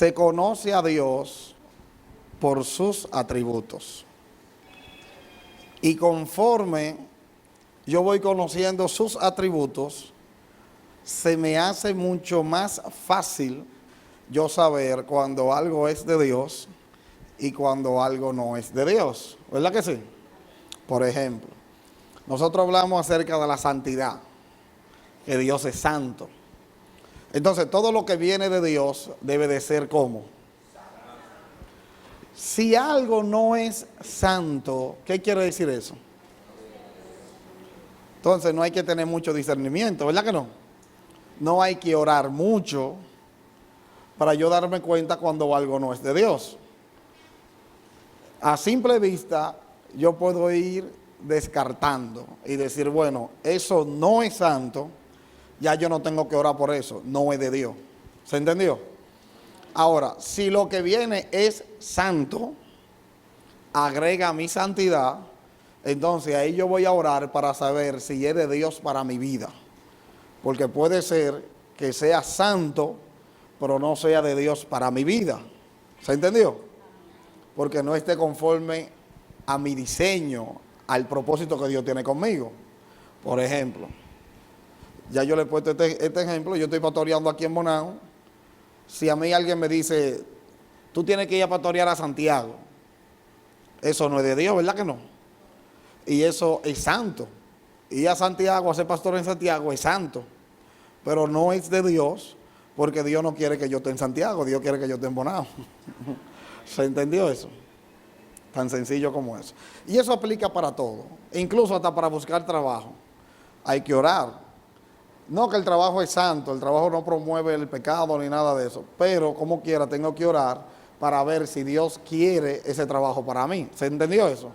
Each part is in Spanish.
se conoce a Dios por sus atributos. Y conforme yo voy conociendo sus atributos, se me hace mucho más fácil yo saber cuando algo es de Dios y cuando algo no es de Dios. ¿Verdad que sí? Por ejemplo, nosotros hablamos acerca de la santidad, que Dios es santo. Entonces, todo lo que viene de Dios debe de ser como. Si algo no es santo, ¿qué quiere decir eso? Entonces, no hay que tener mucho discernimiento, ¿verdad que no? No hay que orar mucho para yo darme cuenta cuando algo no es de Dios. A simple vista, yo puedo ir descartando y decir, bueno, eso no es santo, ya yo no tengo que orar por eso, no es de Dios. ¿Se entendió? Ahora, si lo que viene es santo, agrega mi santidad, entonces ahí yo voy a orar para saber si es de Dios para mi vida. Porque puede ser que sea santo, pero no sea de Dios para mi vida. ¿Se entendió? Porque no esté conforme a mi diseño, al propósito que Dios tiene conmigo. Por ejemplo, ya yo le he puesto este ejemplo, yo estoy pastoreando aquí en Bonao. Si a mí alguien me dice, tú tienes que ir a pastorear a Santiago, eso no es de Dios, ¿verdad que no? Y eso es santo. Ir a Santiago, a ser pastor en Santiago es santo, pero no es de Dios, porque Dios no quiere que yo esté en Santiago, Dios quiere que yo esté en Bonao. ¿Se entendió eso? Tan sencillo como eso. Y eso aplica para todo, incluso hasta para buscar trabajo. Hay que orar. No que el trabajo es santo, el trabajo no promueve el pecado ni nada de eso, pero como quiera tengo que orar para ver si Dios quiere ese trabajo para mí. ¿Se entendió eso?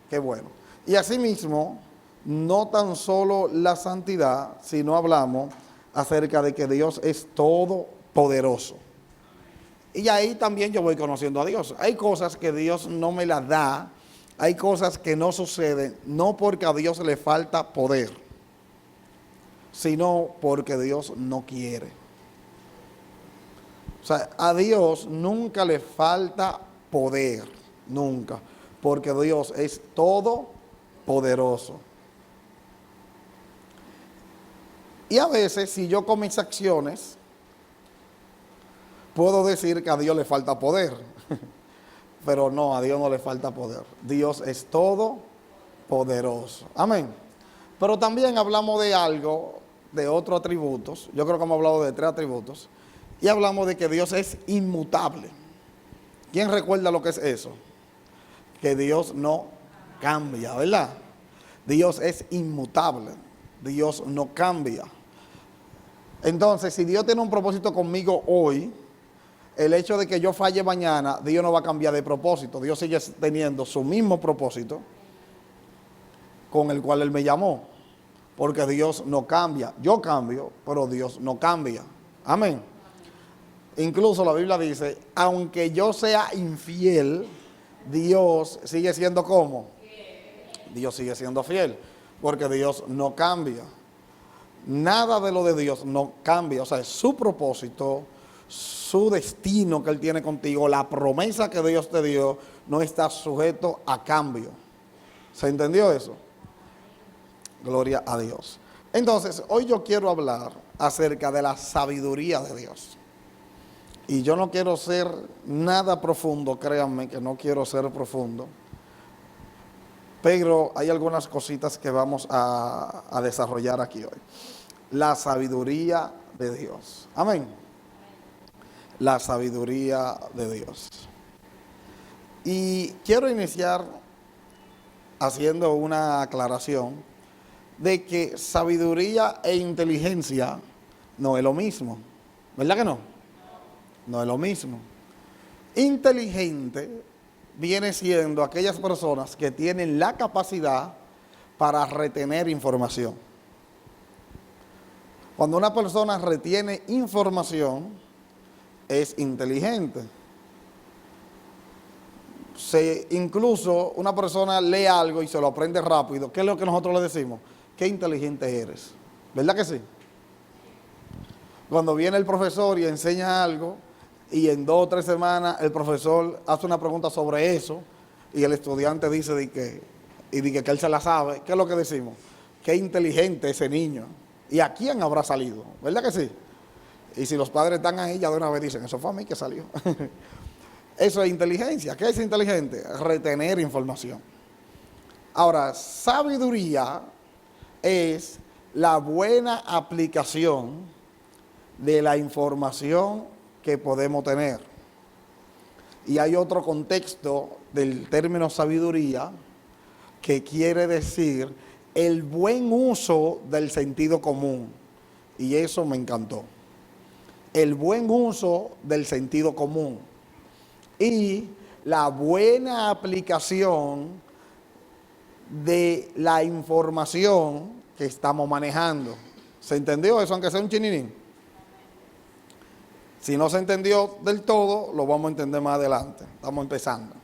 Qué bueno. Y asimismo, no tan solo la santidad, sino hablamos acerca de que Dios es todopoderoso. Y ahí también yo voy conociendo a Dios. Hay cosas que Dios no me las da, hay cosas que no suceden, no porque a Dios le falta poder, sino porque Dios no quiere. O sea, a Dios nunca le falta poder, nunca, porque Dios es todopoderoso. Y a veces, si yo con mis acciones puedo decir que a Dios le falta poder, pero no, a Dios no le falta poder. Dios es todopoderoso. Amén. Pero también hablamos de algo, de otros atributos. Yo creo que hemos hablado de 3 atributos. Y hablamos de que Dios es inmutable. ¿Quién recuerda lo que es eso? Que Dios no cambia, ¿verdad? Dios es inmutable. Dios no cambia. Entonces, si Dios tiene un propósito conmigo hoy, el hecho de que yo falle mañana, Dios no va a cambiar de propósito. Dios sigue teniendo su mismo propósito con el cual Él me llamó. Porque Dios no cambia. Yo cambio, pero Dios no cambia. Amén. Incluso la Biblia dice, aunque yo sea infiel, Dios sigue siendo ¿cómo? Dios sigue siendo fiel. Porque Dios no cambia. Nada de lo de Dios no cambia. O sea, es su propósito, su destino que Él tiene contigo, la promesa que Dios te dio, no está sujeto a cambio. ¿Se entendió eso? Gloria a Dios. Entonces, hoy yo quiero hablar acerca de la sabiduría de Dios. Y yo no quiero ser nada profundo, créanme que no quiero ser profundo. Pero hay algunas cositas que vamos a desarrollar aquí hoy. La sabiduría de Dios. Amén. La sabiduría de Dios. Y quiero iniciar haciendo una aclaración de que sabiduría e inteligencia no es lo mismo. ¿Verdad que no? No es lo mismo. Inteligente viene siendo aquellas personas que tienen la capacidad para retener información. Cuando una persona retiene información, es inteligente. Incluso una persona lee algo y se lo aprende rápido. ¿Qué es lo que nosotros le decimos? Qué inteligente eres. ¿Verdad que sí? Cuando viene el profesor y enseña algo, y en 2 o 3 semanas el profesor hace una pregunta sobre eso y el estudiante dice que él se la sabe. ¿Qué es lo que decimos? Qué inteligente ese niño. ¿Y a quién habrá salido? ¿Verdad que sí? Y si los padres están ahí, ya de una vez dicen, eso fue a mí que salió. Eso es inteligencia. ¿Qué es inteligente? Retener información. Ahora, sabiduría es la buena aplicación de la información que podemos tener. Y hay otro contexto del término sabiduría que quiere decir el buen uso del sentido común. Y eso me encantó. El buen uso del sentido común y la buena aplicación de la información que estamos manejando. ¿Se entendió eso, aunque sea un chininín? Si no se entendió del todo, lo vamos a entender más adelante. Estamos empezando.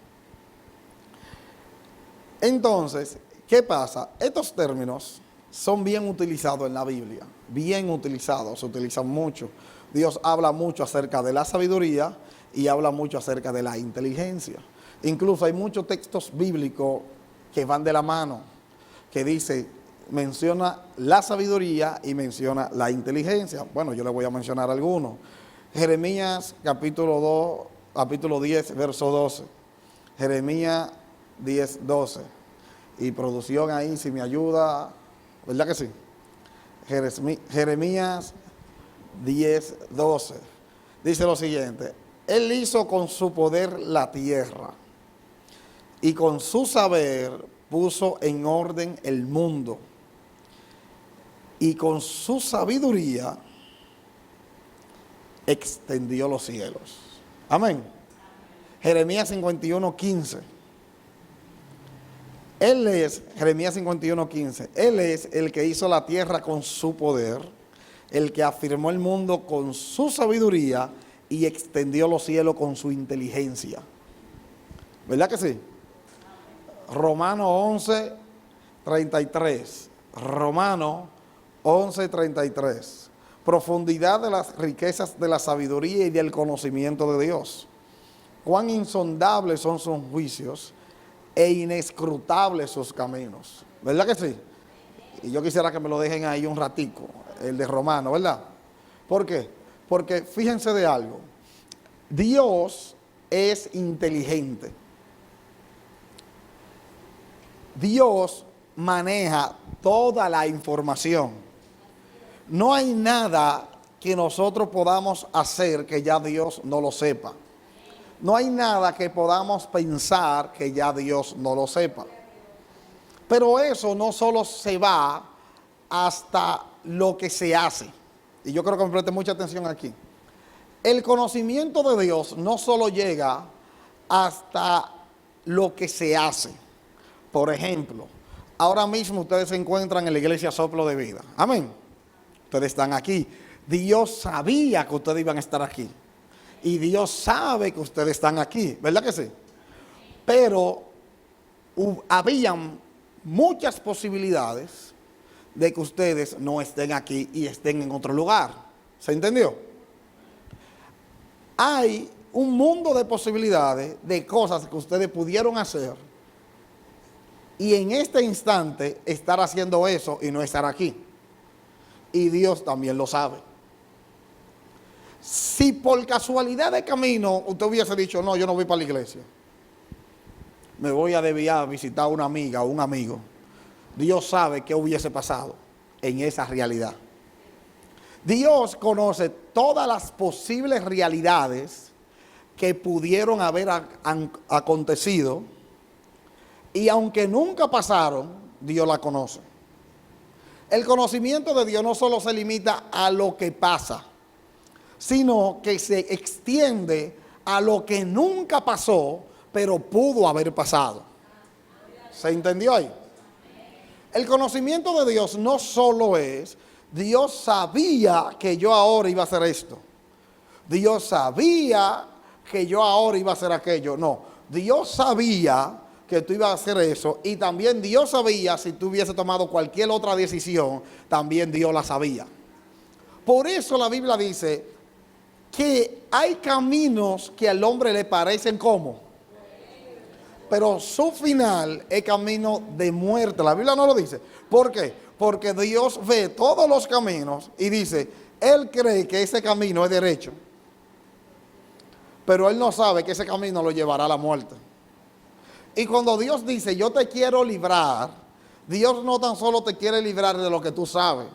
Entonces, ¿qué pasa? Estos términos son bien utilizados en la Biblia. Bien utilizados, se utilizan mucho. Dios habla mucho acerca de la sabiduría y habla mucho acerca de la inteligencia. Incluso hay muchos textos bíblicos que van de la mano, que dice, menciona la sabiduría y menciona la inteligencia. Bueno, yo le voy a mencionar algunos. Jeremías capítulo 10, verso 12. Jeremías 10, 12. Y producción ahí, si me ayuda, ¿verdad que sí? Jeremías 10, 12. Dice lo siguiente: Él hizo con su poder la tierra, y con su saber puso en orden el mundo, y con su sabiduría extendió los cielos. Amén. Jeremías 51, 15. Jeremías 51, 15. Él es el que hizo la tierra con su poder, el que afirmó el mundo con su sabiduría y extendió los cielos con su inteligencia. ¿Verdad que sí? Romanos 11, 33. Romanos 11, 33. Profundidad de las riquezas de la sabiduría y del conocimiento de Dios. Cuán insondables son sus juicios e inescrutables sus caminos. ¿Verdad que sí? Y yo quisiera que me lo dejen ahí un ratico, el de Romano, ¿verdad? ¿Por qué? Porque fíjense de algo. Dios es inteligente. Dios maneja toda la información. No hay nada que nosotros podamos hacer que ya Dios no lo sepa. No hay nada que podamos pensar que ya Dios no lo sepa. Pero eso no solo se va hasta lo que se hace. Y yo creo que me preste mucha atención aquí. El conocimiento de Dios no solo llega hasta lo que se hace. Por ejemplo, ahora mismo ustedes se encuentran en la iglesia Soplo de Vida. Amén. Ustedes están aquí. Dios sabía que ustedes iban a estar aquí. Y Dios sabe que ustedes están aquí. ¿Verdad que sí? Pero habían muchas posibilidades de que ustedes no estén aquí y estén en otro lugar. ¿Se entendió? Hay un mundo de posibilidades de cosas que ustedes pudieron hacer y en este instante estar haciendo eso y no estar aquí. Y Dios también lo sabe. Si por casualidad de camino usted hubiese dicho, no, yo no voy para la iglesia, me voy a desviar a visitar a una amiga o un amigo, Dios sabe qué hubiese pasado en esa realidad. Dios conoce todas las posibles realidades que pudieron haber acontecido y aunque nunca pasaron, Dios la conoce. El conocimiento de Dios no solo se limita a lo que pasa, sino que se extiende a lo que nunca pasó, pero pudo haber pasado. ¿Se entendió ahí? El conocimiento de Dios no solo es, Dios sabía que yo ahora iba a hacer esto. Dios sabía que yo ahora iba a hacer aquello. No, Dios sabía que tú ibas a hacer eso y también Dios sabía si tú hubiese tomado cualquier otra decisión, también Dios la sabía. Por eso la Biblia dice, que hay caminos que al hombre le parecen como, pero su final es camino de muerte. La Biblia no lo dice. ¿Por qué? Porque Dios ve todos los caminos y dice, Él cree que ese camino es derecho, pero Él no sabe que ese camino lo llevará a la muerte. Y cuando Dios dice, yo te quiero librar, Dios no tan solo te quiere librar de lo que tú sabes.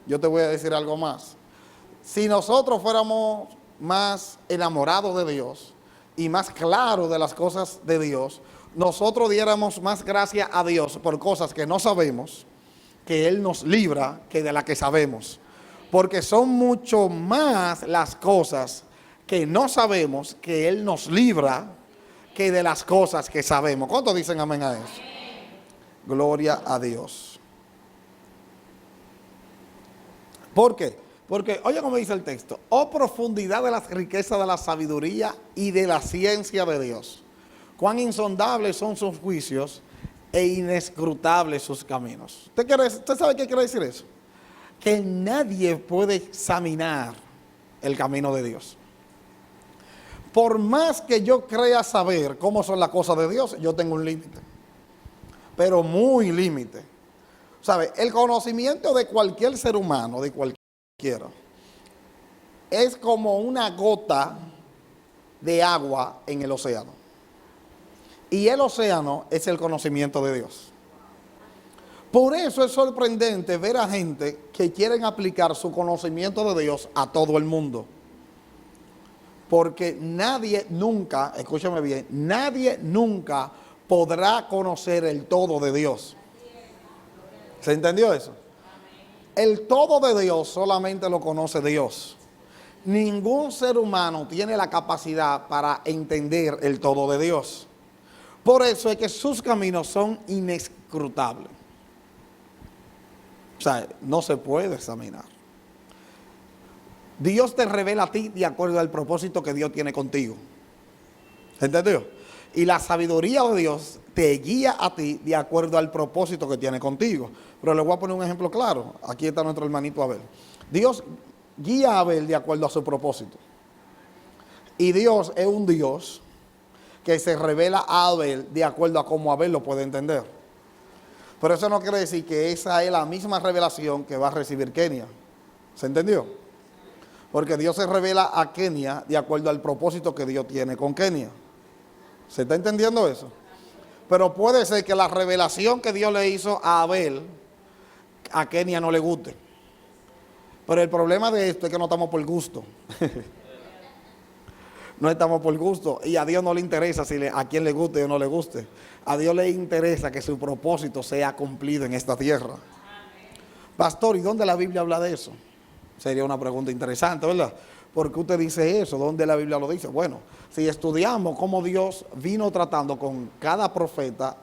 Yo te voy a decir algo más. Si nosotros fuéramos más enamorados de Dios y más claros de las cosas de Dios, nosotros diéramos más gracias a Dios por cosas que no sabemos, que Él nos libra, que de las que sabemos. Porque son mucho más las cosas que no sabemos, que Él nos libra, que de las cosas que sabemos. ¿Cuántos dicen amén a eso? Gloria a Dios. ¿Por qué? Porque, oye como dice el texto, oh profundidad de las riquezas de la sabiduría y de la ciencia de Dios. Cuán insondables son sus juicios e inescrutables sus caminos. ¿Usted sabe qué quiere decir eso? Que nadie puede examinar el camino de Dios. Por más que yo crea saber cómo son las cosas de Dios, yo tengo un límite. Pero muy límite. ¿Sabe? El conocimiento de cualquier ser humano, de cualquiera, es como una gota de agua en el océano. Y el océano es el conocimiento de Dios. Por eso es sorprendente ver a gente que quieren aplicar su conocimiento de Dios a todo el mundo. Porque nadie nunca, escúchame bien, nadie nunca podrá conocer el todo de Dios. ¿Se entendió eso? El todo de Dios solamente lo conoce Dios. Ningún ser humano tiene la capacidad para entender el todo de Dios. Por eso es que sus caminos son inescrutables. O sea, no se puede examinar. Dios te revela a ti de acuerdo al propósito que Dios tiene contigo. ¿Se entendió? Y la sabiduría de Dios te guía a ti de acuerdo al propósito que tiene contigo. Pero le voy a poner un ejemplo claro. Aquí está nuestro hermanito Abel. Dios guía a Abel de acuerdo a su propósito. Y Dios es un Dios que se revela a Abel de acuerdo a cómo Abel lo puede entender. Pero eso no quiere decir que esa es la misma revelación que va a recibir Kenia. ¿Se entendió? Porque Dios se revela a Kenia de acuerdo al propósito que Dios tiene con Kenia. ¿Se está entendiendo eso? Pero puede ser que la revelación que Dios le hizo a Abel, a Kenia no le guste. Pero el problema de esto es que no estamos por gusto. No estamos por gusto. Y a Dios no le interesa a quién le guste o no le guste. A Dios le interesa que su propósito sea cumplido en esta tierra. Pastor, ¿y dónde la Biblia habla de eso? Sería una pregunta interesante, ¿verdad? ¿Por qué usted dice eso? ¿Dónde la Biblia lo dice? Bueno, si estudiamos cómo Dios vino tratando con cada profeta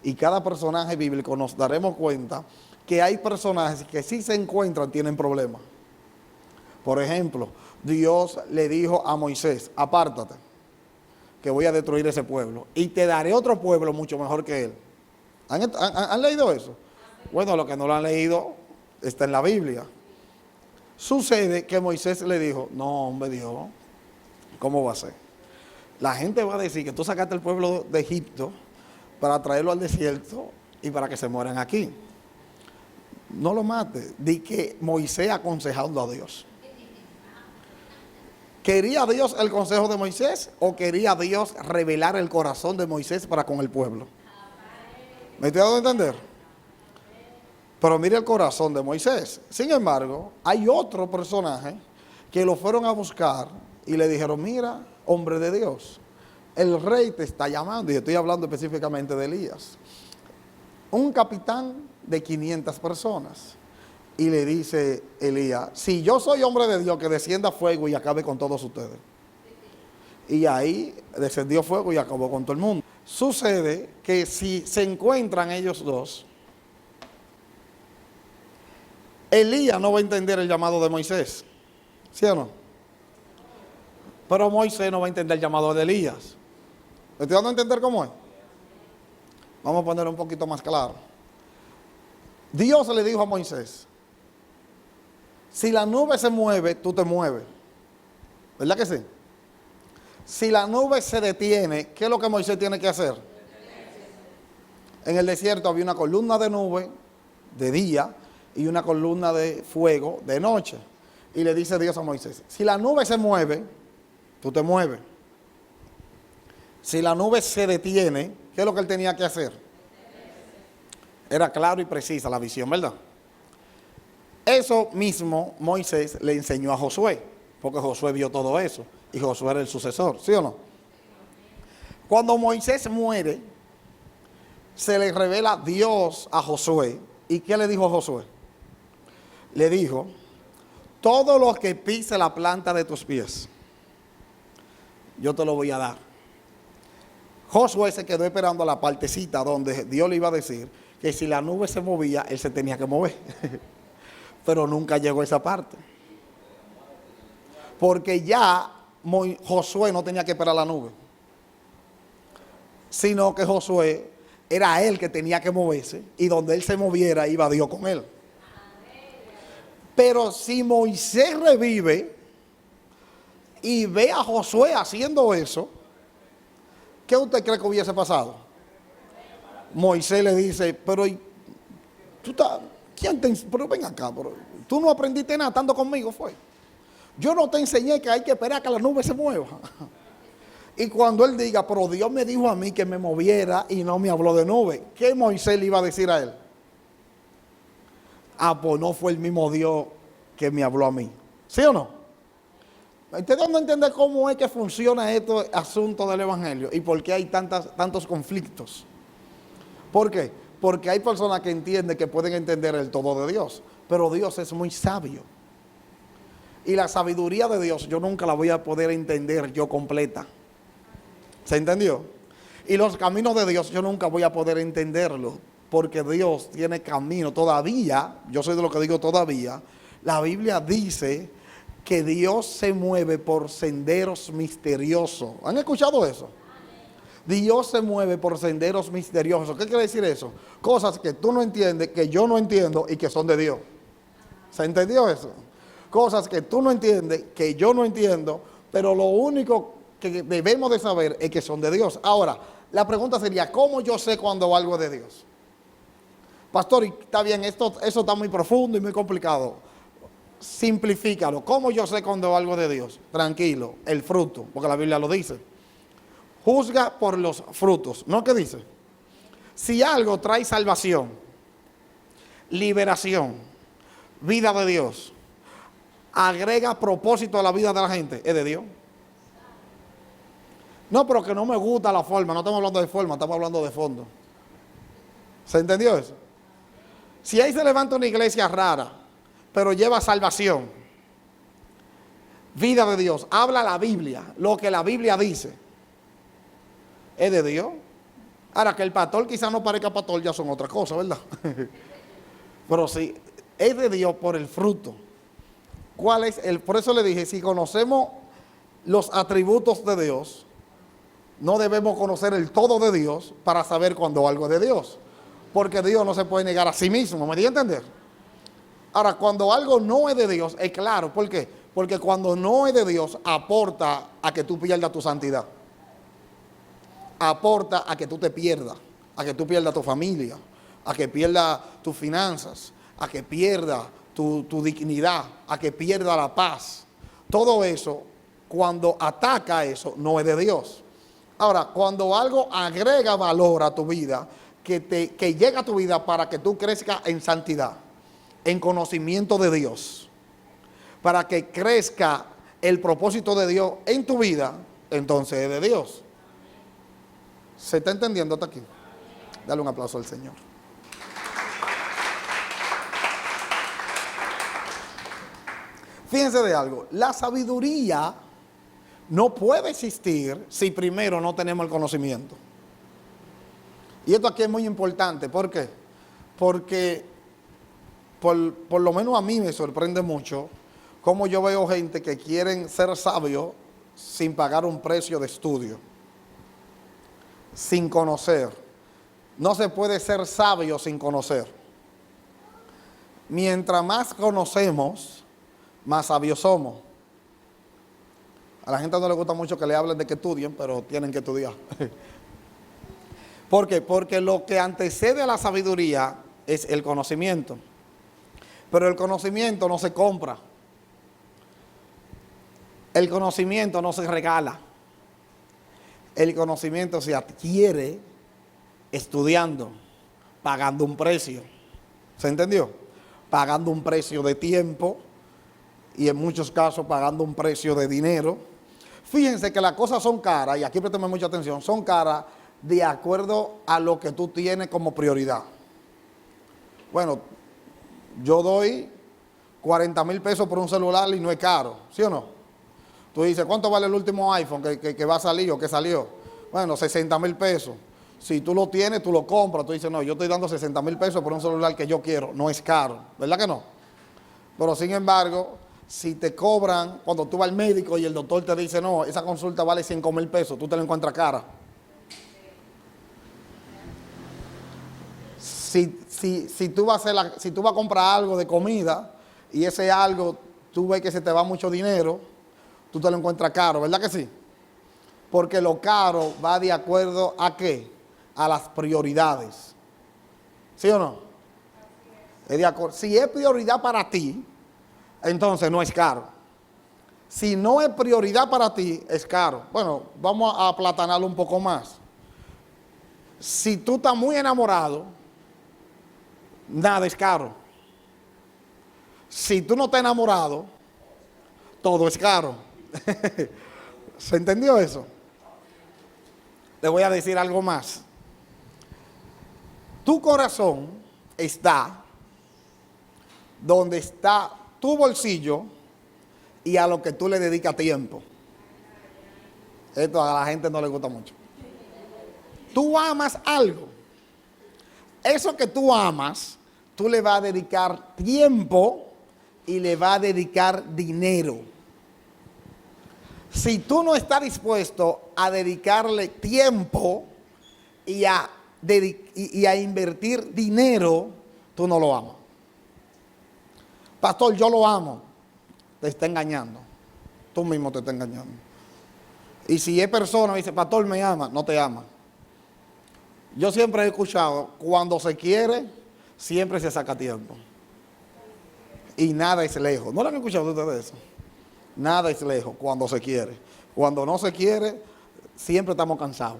y cada personaje bíblico, nos daremos cuenta que hay personajes que si se encuentran tienen problemas. Por ejemplo, Dios le dijo a Moisés, apártate, que voy a destruir ese pueblo y te daré otro pueblo mucho mejor que él. ¿Han leído eso? Bueno, los que no lo han leído está en la Biblia. Sucede que Moisés le dijo, no hombre Dios, ¿cómo va a ser? La gente va a decir que tú sacaste el pueblo de Egipto para traerlo al desierto y para que se mueran aquí. No lo mates. Di que Moisés aconsejando a Dios. ¿Quería Dios el consejo de Moisés o quería Dios revelar el corazón de Moisés para con el pueblo? ¿Me estoy dando a entender? Pero mire el corazón de Moisés. Sin embargo, hay otro personaje que lo fueron a buscar y le dijeron, mira, hombre de Dios, el rey te está llamando. Y estoy hablando específicamente de Elías. Un capitán de 500 personas. Y le dice Elías, si yo soy hombre de Dios, que descienda fuego y acabe con todos ustedes. Y ahí descendió fuego y acabó con todo el mundo. Sucede que si se encuentran ellos dos, Elías no va a entender el llamado de Moisés, ¿sí o no? Pero Moisés no va a entender el llamado de Elías. ¿Me estoy dando a entender cómo es? Vamos a ponerlo un poquito más claro. Dios le dijo a Moisés, si la nube se mueve, tú te mueves. ¿Verdad que sí? Si la nube se detiene, ¿qué es lo que Moisés tiene que hacer? En el desierto había una columna de nube de día y una columna de fuego de noche. Y le dice Dios a Moisés, si la nube se mueve, tú te mueves. Si la nube se detiene, ¿qué es lo que él tenía que hacer? Era claro y precisa la visión, ¿verdad? Eso mismo Moisés le enseñó a Josué, porque Josué vio todo eso y Josué era el sucesor, ¿sí o no? Cuando Moisés muere, se le revela Dios a Josué. ¿Y qué le dijo a Josué? Le dijo, todo lo que pise la planta de tus pies, yo te lo voy a dar. Josué se quedó esperando la partecita donde Dios le iba a decir que si la nube se movía, él se tenía que mover. Pero nunca llegó a esa parte. Porque ya Josué no tenía que esperar la nube, sino que Josué era él que tenía que moverse, y donde él se moviera iba Dios con él. Pero si Moisés revive y ve a Josué haciendo eso, ¿qué usted cree que hubiese pasado? Moisés le dice, pero tú estás, pero ven acá, pero tú no aprendiste nada estando conmigo, fue. Yo no te enseñé que hay que esperar a que la nube se mueva. Y cuando él diga, pero Dios me dijo a mí que me moviera y no me habló de nube, ¿qué Moisés le iba a decir a él? Ah, pues no fue el mismo Dios que me habló a mí. ¿Sí o no? Ustedes no entienden cómo es que funciona este asunto del evangelio y por qué hay tantos conflictos. ¿Por qué? Porque hay personas que entienden que pueden entender el todo de Dios, pero Dios es muy sabio. Y la sabiduría de Dios yo nunca la voy a poder entender yo completa. ¿Se entendió? Y los caminos de Dios yo nunca voy a poder entenderlo, porque Dios tiene camino. Todavía, yo soy de lo que digo todavía, la Biblia dice que Dios se mueve por senderos misteriosos. ¿Han escuchado eso? Dios se mueve por senderos misteriosos. ¿Qué quiere decir eso? Cosas que tú no entiendes, que yo no entiendo y que son de Dios. ¿Se entendió eso? Cosas que tú no entiendes, que yo no entiendo, pero lo único que debemos de saber es que son de Dios. Ahora, la pregunta sería, ¿cómo yo sé cuando algo es de Dios? Pastor, está bien, eso está muy profundo y muy complicado. Simplifícalo. ¿Cómo yo sé cuando algo es de Dios? Tranquilo, el fruto, porque la Biblia lo dice. Juzga por los frutos. ¿No? ¿Qué dice? Si algo trae salvación, liberación, vida de Dios, agrega propósito a la vida de la gente, ¿es de Dios? No, pero que no me gusta la forma. No estamos hablando de forma, estamos hablando de fondo. ¿Se entendió eso? Si ahí se levanta una iglesia rara, pero lleva salvación, vida de Dios, habla la Biblia, lo que la Biblia dice, ¿es de Dios? Ahora, que el pastor quizás no parezca pastor, ya son otra cosa, ¿verdad? Pero sí, es de Dios por el fruto. ¿Cuál es el? Por eso le dije, si conocemos los atributos de Dios, no debemos conocer el todo de Dios para saber cuando algo es de Dios. Porque Dios no se puede negar a sí mismo, ¿me dio a entender? Ahora, cuando algo no es de Dios, es claro. ¿Por qué? Porque cuando no es de Dios, aporta a que tú pierdas tu santidad. Aporta a que tú te pierdas, a que tú pierdas tu familia, a que pierdas tus finanzas, a que pierdas tu dignidad, a que pierdas la paz. Todo eso, cuando ataca eso, no es de Dios. Ahora, cuando algo agrega valor a tu vida, que llega a tu vida para que tú crezcas en santidad, en conocimiento de Dios, para que crezca el propósito de Dios en tu vida, entonces es de Dios. ¿Se está entendiendo hasta aquí? Dale un aplauso al Señor. Fíjense de algo, la sabiduría no puede existir si primero no tenemos el conocimiento. Y esto aquí es muy importante. ¿Por qué? Porque por lo menos a mí me sorprende mucho cómo yo veo gente que quieren ser sabios sin pagar un precio de estudio, sin conocer. No se puede ser sabio sin conocer. Mientras más conocemos, más sabios somos. A la gente no le gusta mucho que le hablen de que estudien, pero tienen que estudiar. ¿Por qué? Porque lo que antecede a la sabiduría es el conocimiento. Pero el conocimiento no se compra. El conocimiento no se regala. El conocimiento se adquiere estudiando, pagando un precio. ¿Se entendió? Pagando un precio de tiempo y en muchos casos pagando un precio de dinero. Fíjense que las cosas son caras, y aquí préstame mucha atención, son caras de acuerdo a lo que tú tienes como prioridad. Bueno, yo doy 40,000 pesos por un celular y no es caro, ¿sí o no? Tú dices, ¿cuánto vale el último iPhone que va a salir o que salió? Bueno, 60,000 pesos. Si tú lo tienes, tú lo compras. Tú dices, no, yo estoy dando 60,000 pesos por un celular que yo quiero. No es caro, ¿verdad que no? Pero sin embargo, si te cobran, cuando tú vas al médico y el doctor te dice, no, esa consulta vale 5,000 pesos, tú te la encuentras cara. Si tú vas a comprar algo de comida y ese algo, tú ves que se te va mucho dinero, tú te lo encuentras caro, ¿verdad que sí? Porque lo caro va de acuerdo a ¿qué? A las prioridades. ¿Sí o no? Es de acuerdo. Si es prioridad para ti, entonces no es caro. Si no es prioridad para ti, es caro. Bueno, vamos a aplatanarlo un poco más. Si tú estás muy enamorado, nada es caro. Si tú no estás enamorado, todo es caro. ¿Se entendió eso? Le voy a decir algo más. Tu corazón está donde está tu bolsillo y a lo que tú le dedicas tiempo. Esto a la gente no le gusta mucho. Tú amas algo. Eso que tú amas, tú le vas a dedicar tiempo y le vas a dedicar dinero. Si tú no estás dispuesto a dedicarle tiempo y a invertir dinero, tú no lo amas. Pastor, yo lo amo. Te está engañando. Tú mismo te estás engañando. Y si es persona dice, pastor, me ama, no te ama. Yo siempre he escuchado, cuando se quiere, siempre se saca tiempo. Y nada es lejos. ¿No lo han escuchado ustedes eso? Nada es lejos cuando se quiere. Cuando no se quiere, siempre estamos cansados.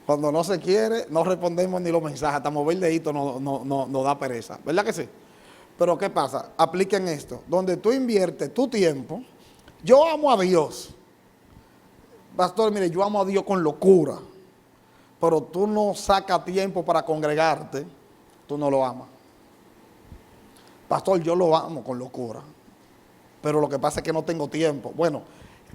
Cuando no se quiere, no respondemos ni los mensajes. Hasta mover el dedito nos da pereza. ¿Verdad que sí? Pero ¿qué pasa? Apliquen esto. Donde tú inviertes tu tiempo. Yo amo a Dios. Pastor, mire, yo amo a Dios con locura. Pero tú no sacas tiempo para congregarte, tú no lo amas. Pastor, yo lo amo con locura. Pero lo que pasa es que no tengo tiempo. Bueno,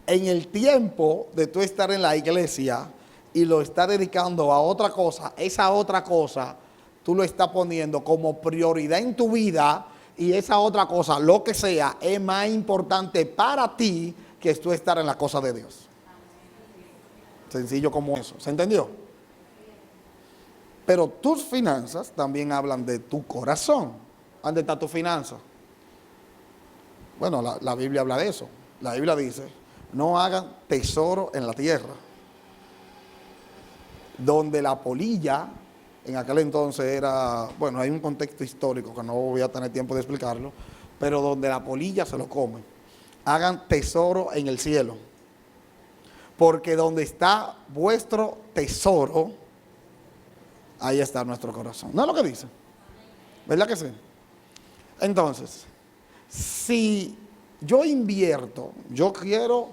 en el tiempo de tú estar en la iglesia y lo estás dedicando a otra cosa, esa otra cosa tú lo estás poniendo como prioridad en tu vida y esa otra cosa, lo que sea, es más importante para ti que tú estar en la cosa de Dios. Sencillo como eso. ¿Se entendió? Pero tus finanzas también hablan de tu corazón. ¿Dónde está tu finanza? Bueno, la Biblia habla de eso. La Biblia dice, no hagan tesoro en la tierra, donde la polilla, en aquel entonces era, bueno, hay un contexto histórico que no voy a tener tiempo de explicarlo, pero donde la polilla se lo come. Hagan tesoro en el cielo, porque donde está vuestro tesoro, ahí está nuestro corazón. ¿No es lo que dice? ¿Verdad que sí? Entonces, si yo invierto, yo quiero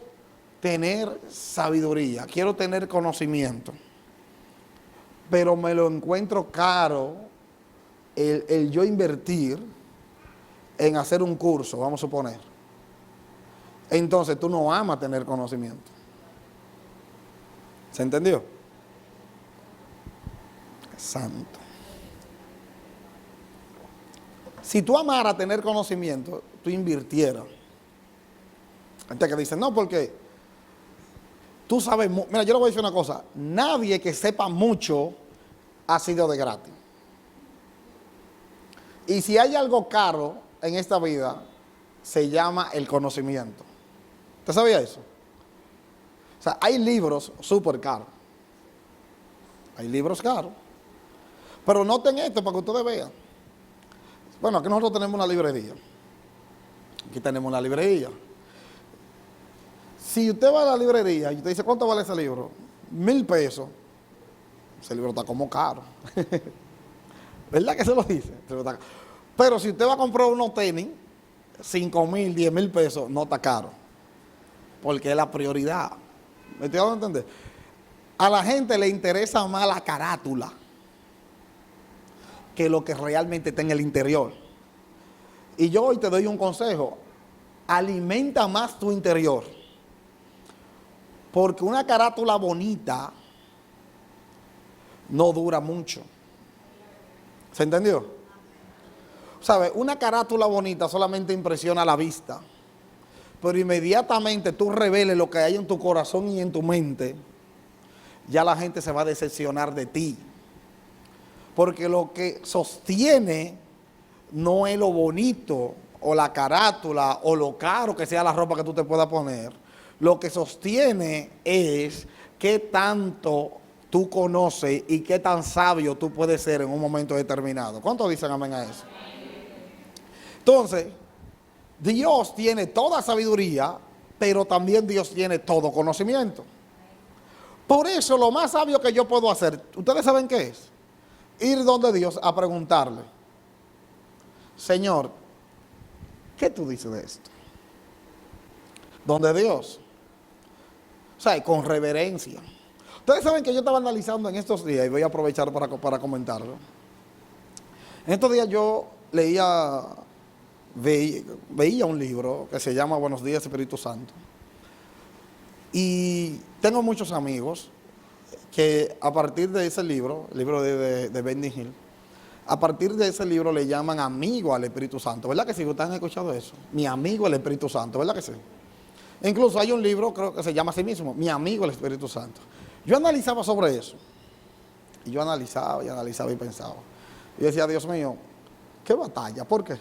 tener sabiduría, quiero tener conocimiento, pero me lo encuentro caro el yo invertir en hacer un curso, vamos a suponer. Entonces tú no amas tener conocimiento. ¿Se entendió? Santo. Si tú amaras tener conocimiento, tú invirtieras. Gente que dice, no, porque tú sabes, mira, yo le voy a decir una cosa, nadie que sepa mucho ha sido de gratis. Y si hay algo caro en esta vida, se llama el conocimiento. ¿Usted sabía eso? O sea, hay libros súper caros. Hay libros caros. Pero noten esto para que ustedes vean. Bueno, aquí nosotros tenemos una librería. Aquí tenemos una librería. Si usted va a la librería y usted dice, ¿cuánto vale ese libro? 1,000 pesos. Ese libro está como caro. ¿Verdad que se lo dice? Pero si usted va a comprar unos tenis, 5,000, 10,000 pesos, no está caro. Porque es la prioridad. ¿Me estoy dando a entender? A la gente le interesa más la carátula que lo que realmente está en el interior. Y yo hoy te doy un consejo. Alimenta más tu interior. Porque una carátula bonita no dura mucho. ¿Se entendió? ¿Sabe? Una carátula bonita solamente impresiona a la vista. Pero inmediatamente tú reveles lo que hay en tu corazón y en tu mente, ya la gente se va a decepcionar de ti. Porque lo que sostiene no es lo bonito o la carátula o lo caro que sea la ropa que tú te puedas poner. Lo que sostiene es qué tanto tú conoces y qué tan sabio tú puedes ser en un momento determinado. ¿Cuántos dicen amén a eso? Entonces, Dios tiene toda sabiduría, pero también Dios tiene todo conocimiento. Por eso lo más sabio que yo puedo hacer, ¿ustedes saben qué es? Ir donde Dios a preguntarle, Señor, ¿qué tú dices de esto? Donde Dios. O sea, con reverencia. Ustedes saben que yo estaba analizando en estos días, y voy a aprovechar para comentarlo. En estos días yo veía un libro que se llama Buenos Días, Espíritu Santo. Y tengo muchos amigos que a partir de ese libro, el libro de Benny Hill, a partir de ese libro le llaman amigo al Espíritu Santo. ¿Verdad que sí? ¿Ustedes han escuchado eso? Mi amigo el Espíritu Santo, ¿verdad que sí? Incluso hay un libro, creo que se llama así mismo, Mi amigo el Espíritu Santo. Yo analizaba sobre eso. Y yo analizaba y pensaba. Y decía, Dios mío, qué batalla. ¿Por qué?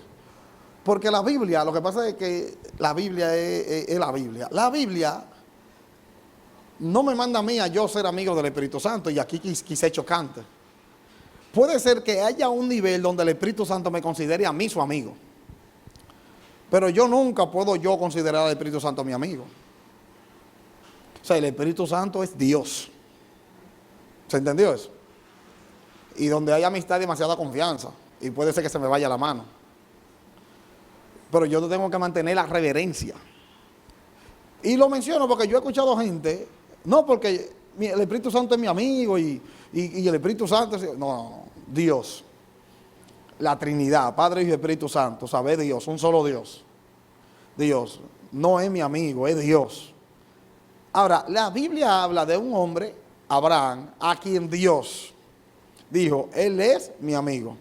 Porque la Biblia, lo que pasa es que la Biblia es la Biblia. La Biblia no me manda a mí a yo ser amigo del Espíritu Santo, y aquí quise chocante. Puede ser que haya un nivel donde el Espíritu Santo me considere a mí su amigo. Pero yo nunca puedo yo considerar al Espíritu Santo mi amigo. O sea, el Espíritu Santo es Dios. ¿Se entendió eso? Y donde hay amistad, demasiada confianza. Y puede ser que se me vaya la mano. Pero yo tengo que mantener la reverencia. Y lo menciono porque yo he escuchado gente, no porque el Espíritu Santo es mi amigo y el Espíritu Santo es... No, Dios. La Trinidad, Padre, Hijo y Espíritu Santo, ¿sabe? Dios, un solo Dios. Dios, no es mi amigo, es Dios. Ahora, la Biblia habla de un hombre, Abraham, a quien Dios dijo, él es mi amigo.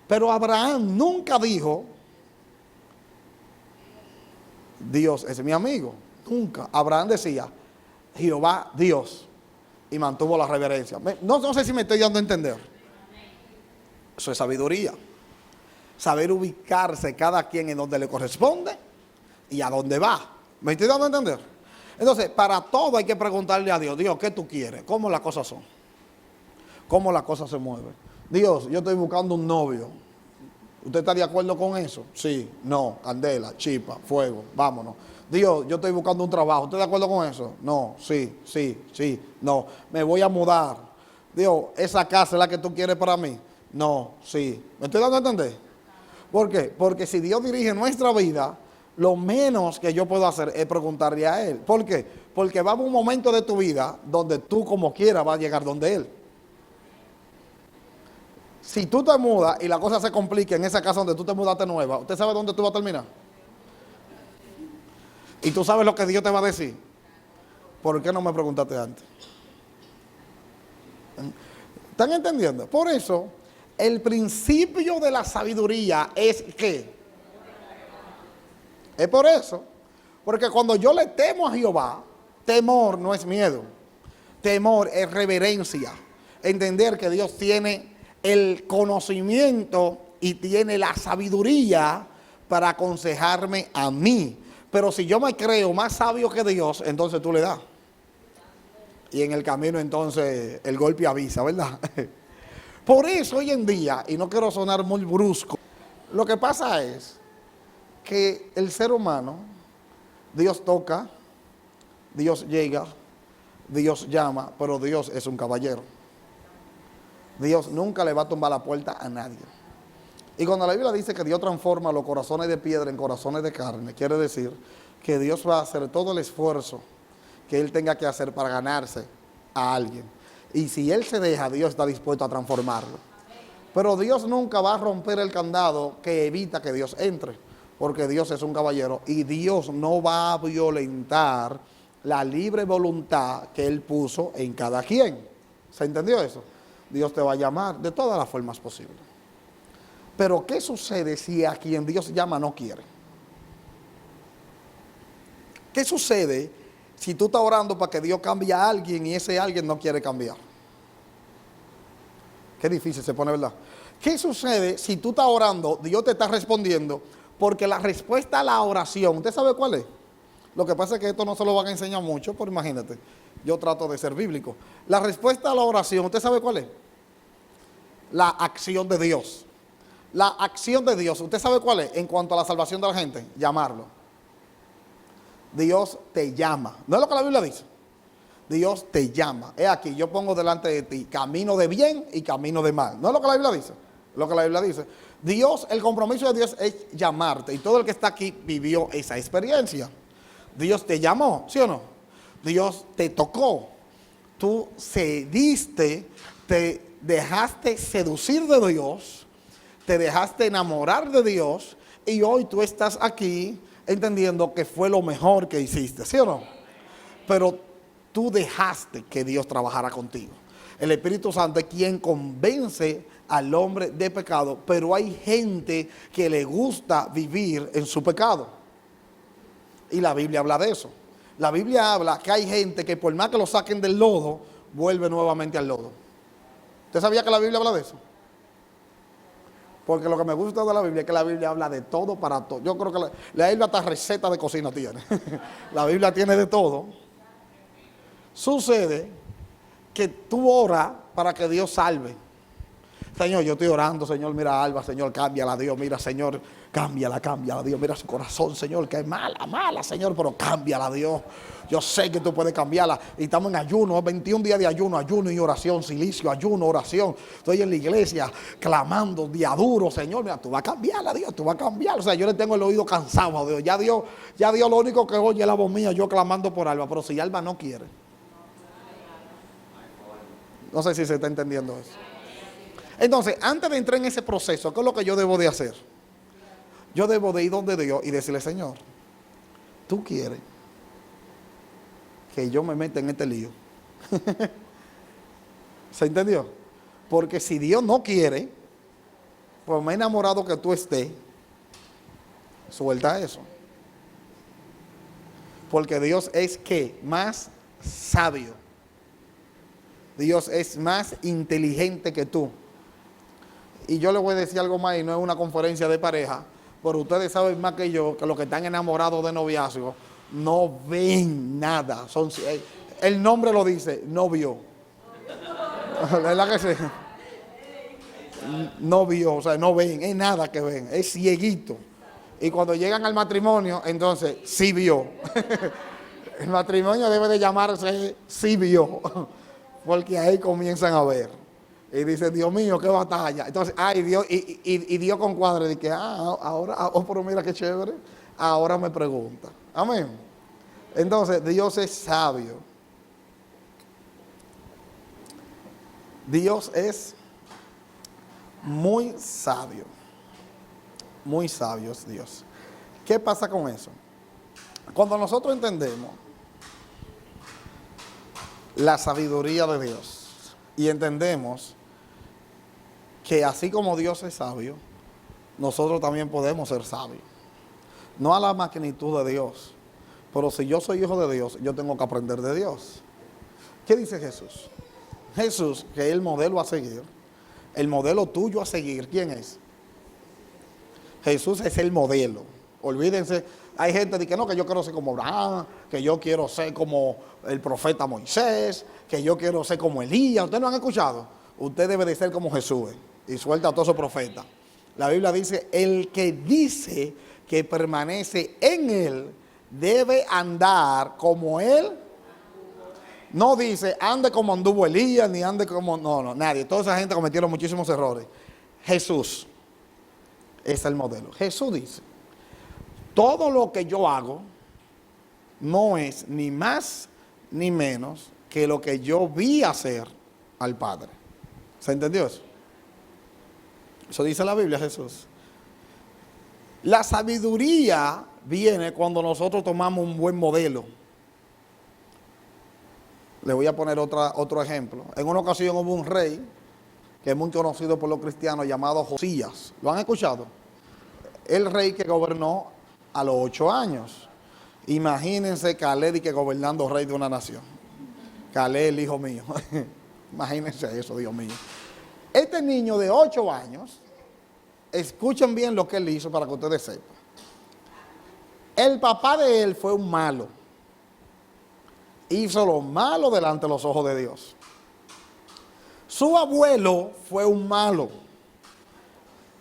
Pero Abraham nunca dijo, Dios es mi amigo. Nunca. Abraham decía, Jehová Dios. Y mantuvo la reverencia. No sé si me estoy dando a entender. Eso es sabiduría. Saber ubicarse cada quien en donde le corresponde y a dónde va. ¿Me estoy dando a entender? Entonces, para todo hay que preguntarle a Dios, Dios, ¿qué tú quieres? ¿Cómo las cosas son? ¿Cómo las cosas se mueven? Dios, yo estoy buscando un novio. ¿Usted está de acuerdo con eso? Sí, no, candela, chispa, fuego, vámonos. Dios, yo estoy buscando un trabajo. ¿Usted está de acuerdo con eso? No, sí, no. Me voy a mudar. Dios, ¿esa casa es la que tú quieres para mí? No, sí. ¿Me estoy dando a entender? ¿Por qué? Porque si Dios dirige nuestra vida, lo menos que yo puedo hacer es preguntarle a Él. ¿Por qué? Porque va a haber un momento de tu vida donde tú como quieras vas a llegar donde Él. Si tú te mudas y la cosa se complica en esa casa donde tú te mudaste nueva, ¿usted sabe dónde tú vas a terminar? Y tú sabes lo que Dios te va a decir. ¿Por qué no me preguntaste antes? ¿Están entendiendo? Por eso, el principio de la sabiduría es ¿qué? Es por eso. Porque cuando yo le temo a Jehová, temor no es miedo. Temor es reverencia. Entender que Dios tiene el conocimiento y tiene la sabiduría para aconsejarme a mí. Pero si yo me creo más sabio que Dios, entonces tú le das. Y en el camino entonces el golpe avisa, ¿verdad? Por eso hoy en día, y no quiero sonar muy brusco, lo que pasa es que el ser humano, Dios toca, Dios llega, Dios llama, pero Dios es un caballero. Dios nunca le va a tumbar la puerta a nadie. Y cuando la Biblia dice que Dios transforma los corazones de piedra en corazones de carne, quiere decir que Dios va a hacer todo el esfuerzo que Él tenga que hacer para ganarse a alguien. Y si Él se deja, Dios está dispuesto a transformarlo. Pero Dios nunca va a romper el candado que evita que Dios entre, porque Dios es un caballero y Dios no va a violentar la libre voluntad que Él puso en cada quien. ¿Se entendió eso? Dios te va a llamar de todas las formas posibles. Pero ¿qué sucede si a quien Dios llama no quiere? ¿Qué sucede si tú estás orando para que Dios cambie a alguien y ese alguien no quiere cambiar? Qué difícil se pone, ¿verdad? ¿Qué sucede si tú estás orando, Dios te está respondiendo? Porque la respuesta a la oración, ¿usted sabe cuál es? Lo que pasa es que esto no se lo van a enseñar mucho, pero imagínate, yo trato de ser bíblico. La respuesta a la oración, ¿usted sabe cuál es? La acción de Dios. La acción de Dios, ¿usted sabe cuál es? En cuanto a la salvación de la gente, llamarlo. Dios te llama. ¿No es lo que la Biblia dice? Dios te llama. Es aquí, yo pongo delante de ti camino de bien y camino de mal. ¿No es lo que la Biblia dice? Lo que la Biblia dice. Dios, el compromiso de Dios es llamarte. Y todo el que está aquí vivió esa experiencia. Dios te llamó, ¿sí o no? Dios te tocó. Tú cediste, te dejaste seducir de Dios, te dejaste enamorar de Dios y hoy tú estás aquí entendiendo que fue lo mejor que hiciste, ¿sí o no? Pero tú dejaste que Dios trabajara contigo. El Espíritu Santo es quien convence al hombre de pecado, pero hay gente que le gusta vivir en su pecado. Y la Biblia habla de eso. La Biblia habla que hay gente que por más que lo saquen del lodo, vuelve nuevamente al lodo. ¿Usted sabía que la Biblia habla de eso? Porque lo que me gusta de la Biblia es que la Biblia habla de todo para todo. Yo creo que la Biblia hasta receta de cocina tiene. La Biblia tiene de todo. Sucede que tú oras para que Dios salve. Señor, yo estoy orando, Señor, mira a Alba, Señor, cámbiala a Dios, mira, Señor, cámbiala a Dios, mira su corazón, Señor, que es mala, Señor, pero cámbiala a Dios. Yo sé que tú puedes cambiarla. Y estamos en ayuno, 21 días de ayuno y oración, silicio, ayuno, oración. Estoy en la iglesia clamando día duro, Señor, mira, tú vas a cambiarla, Dios, tú vas a cambiar. O sea, yo le tengo el oído cansado a Dios. Ya Dios lo único que oye es la voz mía, yo clamando por Alba, pero si Alba no quiere. No sé si se está entendiendo eso. Entonces, antes de entrar en ese proceso, ¿qué es lo que yo debo de hacer? Yo debo de ir donde Dios y decirle, Señor, tú quieres que yo me meta en este lío. ¿Se entendió? Porque si Dios no quiere, por más enamorado que tú estés, suelta eso. Porque Dios es ¿qué? Más sabio. Dios es más inteligente que tú. Y yo le voy a decir algo más, y no es una conferencia de pareja, pero ustedes saben más que yo que los que están enamorados de noviazgo no ven nada. El nombre lo dice, no vio. ¿Verdad que sí? No vio, o sea, no ven, es nada que ven, es cieguito. Y cuando llegan al matrimonio, entonces sí vio. El matrimonio debe de llamarse sí vio, porque ahí comienzan a ver. Y dice, Dios mío, qué batalla. Entonces, ay, Dios, y Dios con cuadro, y que, ahora, pero mira qué chévere, ahora me pregunta. Amén. Entonces, Dios es sabio. Dios es muy sabio. Muy sabio es Dios. ¿Qué pasa con eso? Cuando nosotros entendemos la sabiduría de Dios y entendemos que así como Dios es sabio, nosotros también podemos ser sabios. No a la magnitud de Dios, pero si yo soy hijo de Dios, yo tengo que aprender de Dios. ¿Qué dice Jesús? Jesús, que es el modelo a seguir, el modelo tuyo a seguir, ¿quién es? Jesús es el modelo. Olvídense, hay gente que no, que yo quiero ser como Abraham, que yo quiero ser como el profeta Moisés, que yo quiero ser como Elías. ¿Ustedes no han escuchado? Usted debe de ser como Jesús y suelta a todos esos profetas. La Biblia dice, el que dice que permanece en él debe andar como él. No dice, ande como anduvo Elías, ni ande como... No, nadie. Toda esa gente cometieron muchísimos errores. Jesús es el modelo. Jesús dice, todo lo que yo hago no es ni más ni menos que lo que yo vi hacer al Padre. ¿Se entendió eso? Eso dice la Biblia, Jesús. La sabiduría viene cuando nosotros tomamos un buen modelo. Le voy a poner otro ejemplo. En una ocasión hubo un rey que es muy conocido por los cristianos llamado Josías. ¿Lo han escuchado? El rey que gobernó a los 8 años. Imagínense Caleb y que gobernando rey de una nación. Caleb, el hijo mío. Imagínense eso, Dios mío. Este niño de 8 años, escuchen bien lo que él hizo para que ustedes sepan. El papá de él fue un malo. Hizo lo malo delante de los ojos de Dios. Su abuelo fue un malo.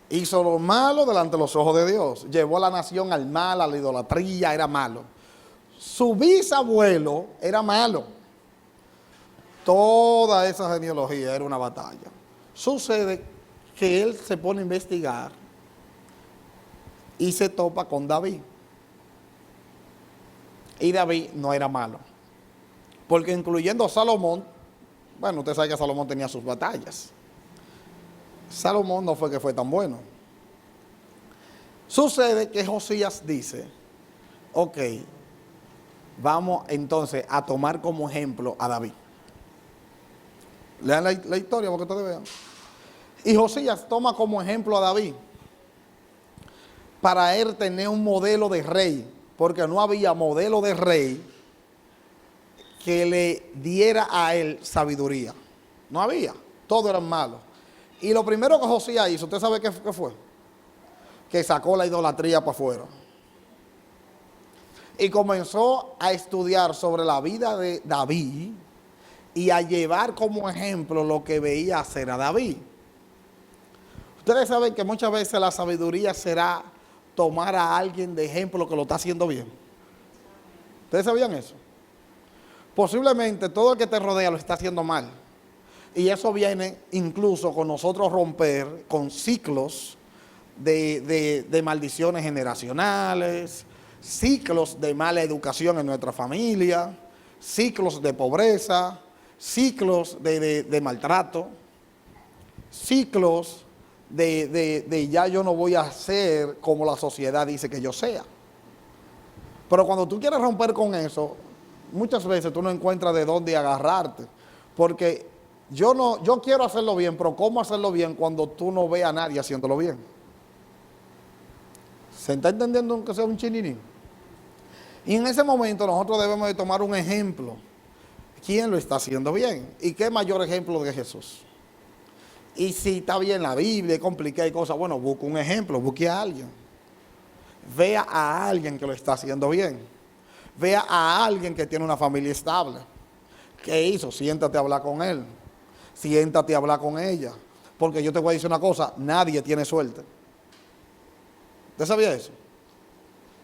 Hizo lo malo delante de los ojos de Dios. Llevó a la nación al mal, a la idolatría, era malo. Su bisabuelo era malo. Toda esa genealogía era una batalla. Sucede que él se pone a investigar y se topa con David. Y David no era malo. Porque incluyendo a Salomón, bueno, usted sabe que Salomón tenía sus batallas. Salomón no fue que fue tan bueno. Sucede que Josías dice, ok, vamos entonces a tomar como ejemplo a David. Lean la historia para que ustedes vean. Y Josías toma como ejemplo a David para él tener un modelo de rey, porque no había modelo de rey que le diera a él sabiduría. No había, todos eran malos. Y lo primero que Josías hizo, ¿usted sabe qué fue? Que sacó la idolatría para afuera. Y comenzó a estudiar sobre la vida de David y a llevar como ejemplo lo que veía hacer a David. Ustedes saben que muchas veces la sabiduría será tomar a alguien de ejemplo que lo está haciendo bien. ¿Ustedes sabían eso? Posiblemente todo el que te rodea lo está haciendo mal. Y eso viene incluso con nosotros romper con ciclos de maldiciones generacionales, ciclos de mala educación en nuestra familia, ciclos de pobreza, ciclos de maltrato, ciclos de ya yo no voy a ser como la sociedad dice que yo sea. Pero cuando tú quieres romper con eso, muchas veces tú no encuentras de dónde agarrarte, porque yo quiero hacerlo bien, pero ¿cómo hacerlo bien cuando tú no ves a nadie haciéndolo bien? ¿Se está entendiendo que sea un chininín? Y en ese momento nosotros debemos de tomar un ejemplo. ¿Quién lo está haciendo bien? ¿Y qué mayor ejemplo de Jesús? Y si está bien la Biblia, complicada y cosas, bueno, busque un ejemplo, busque a alguien. Vea a alguien que lo está haciendo bien. Vea a alguien que tiene una familia estable. ¿Qué hizo? Siéntate a hablar con él. Siéntate a hablar con ella. Porque yo te voy a decir una cosa, nadie tiene suerte. ¿Usted sabía eso?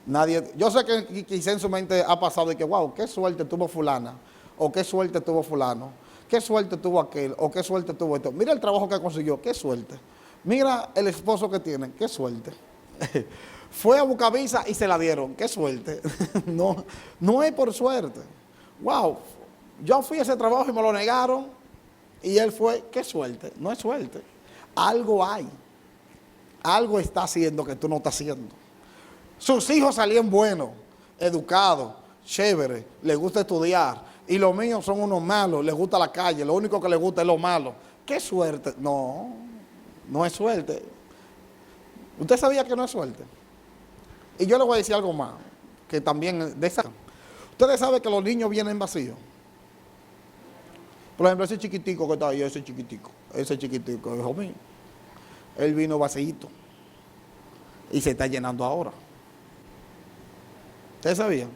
Nadie. Yo sé que quizá en su mente ha pasado y que, wow, qué suerte tuvo fulana, o qué suerte tuvo fulano, qué suerte tuvo aquel, o qué suerte tuvo esto. Mira el trabajo que consiguió, qué suerte. Mira el esposo que tiene, qué suerte. Fue a buscar visa y se la dieron, qué suerte. No es por suerte. Wow, yo fui a ese trabajo y me lo negaron y él fue, qué suerte. No es suerte. Algo hay. Algo está haciendo que tú no estás haciendo. Sus hijos salían buenos, educados, chéveres, les gusta estudiar. Y los míos son unos malos, les gusta la calle, lo único que les gusta es lo malo. ¿Qué suerte? No, no es suerte. ¿Usted sabía que no es suerte? Y yo le voy a decir algo más, que también de esa. Ustedes saben que los niños vienen vacíos. Por ejemplo, ese chiquitico que está ahí, ese chiquitico, hijo mío, él vino vacío y se está llenando ahora. ¿Ustedes sabían?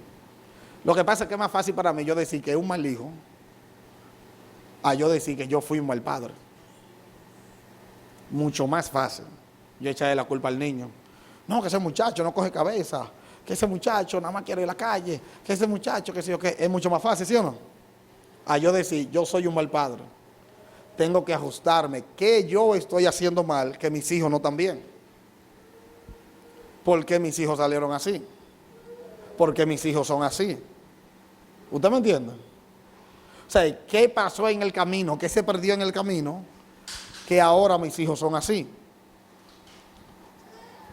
Lo que pasa es que es más fácil para mí yo decir que es un mal hijo a yo decir que yo fui un mal padre. Mucho más fácil. Yo echarle la culpa al niño. No, que ese muchacho no coge cabeza, que ese muchacho nada más quiere ir a la calle, que ese muchacho, que sé yo qué, es mucho más fácil, ¿sí o no? A yo decir, yo soy un mal padre. Tengo que ajustarme, que yo estoy haciendo mal, que mis hijos no están bien. ¿Por qué mis hijos salieron así? ¿Por qué mis hijos son así? ¿Usted me entiende? O sea, ¿qué pasó en el camino? ¿Qué se perdió en el camino? Que ahora mis hijos son así.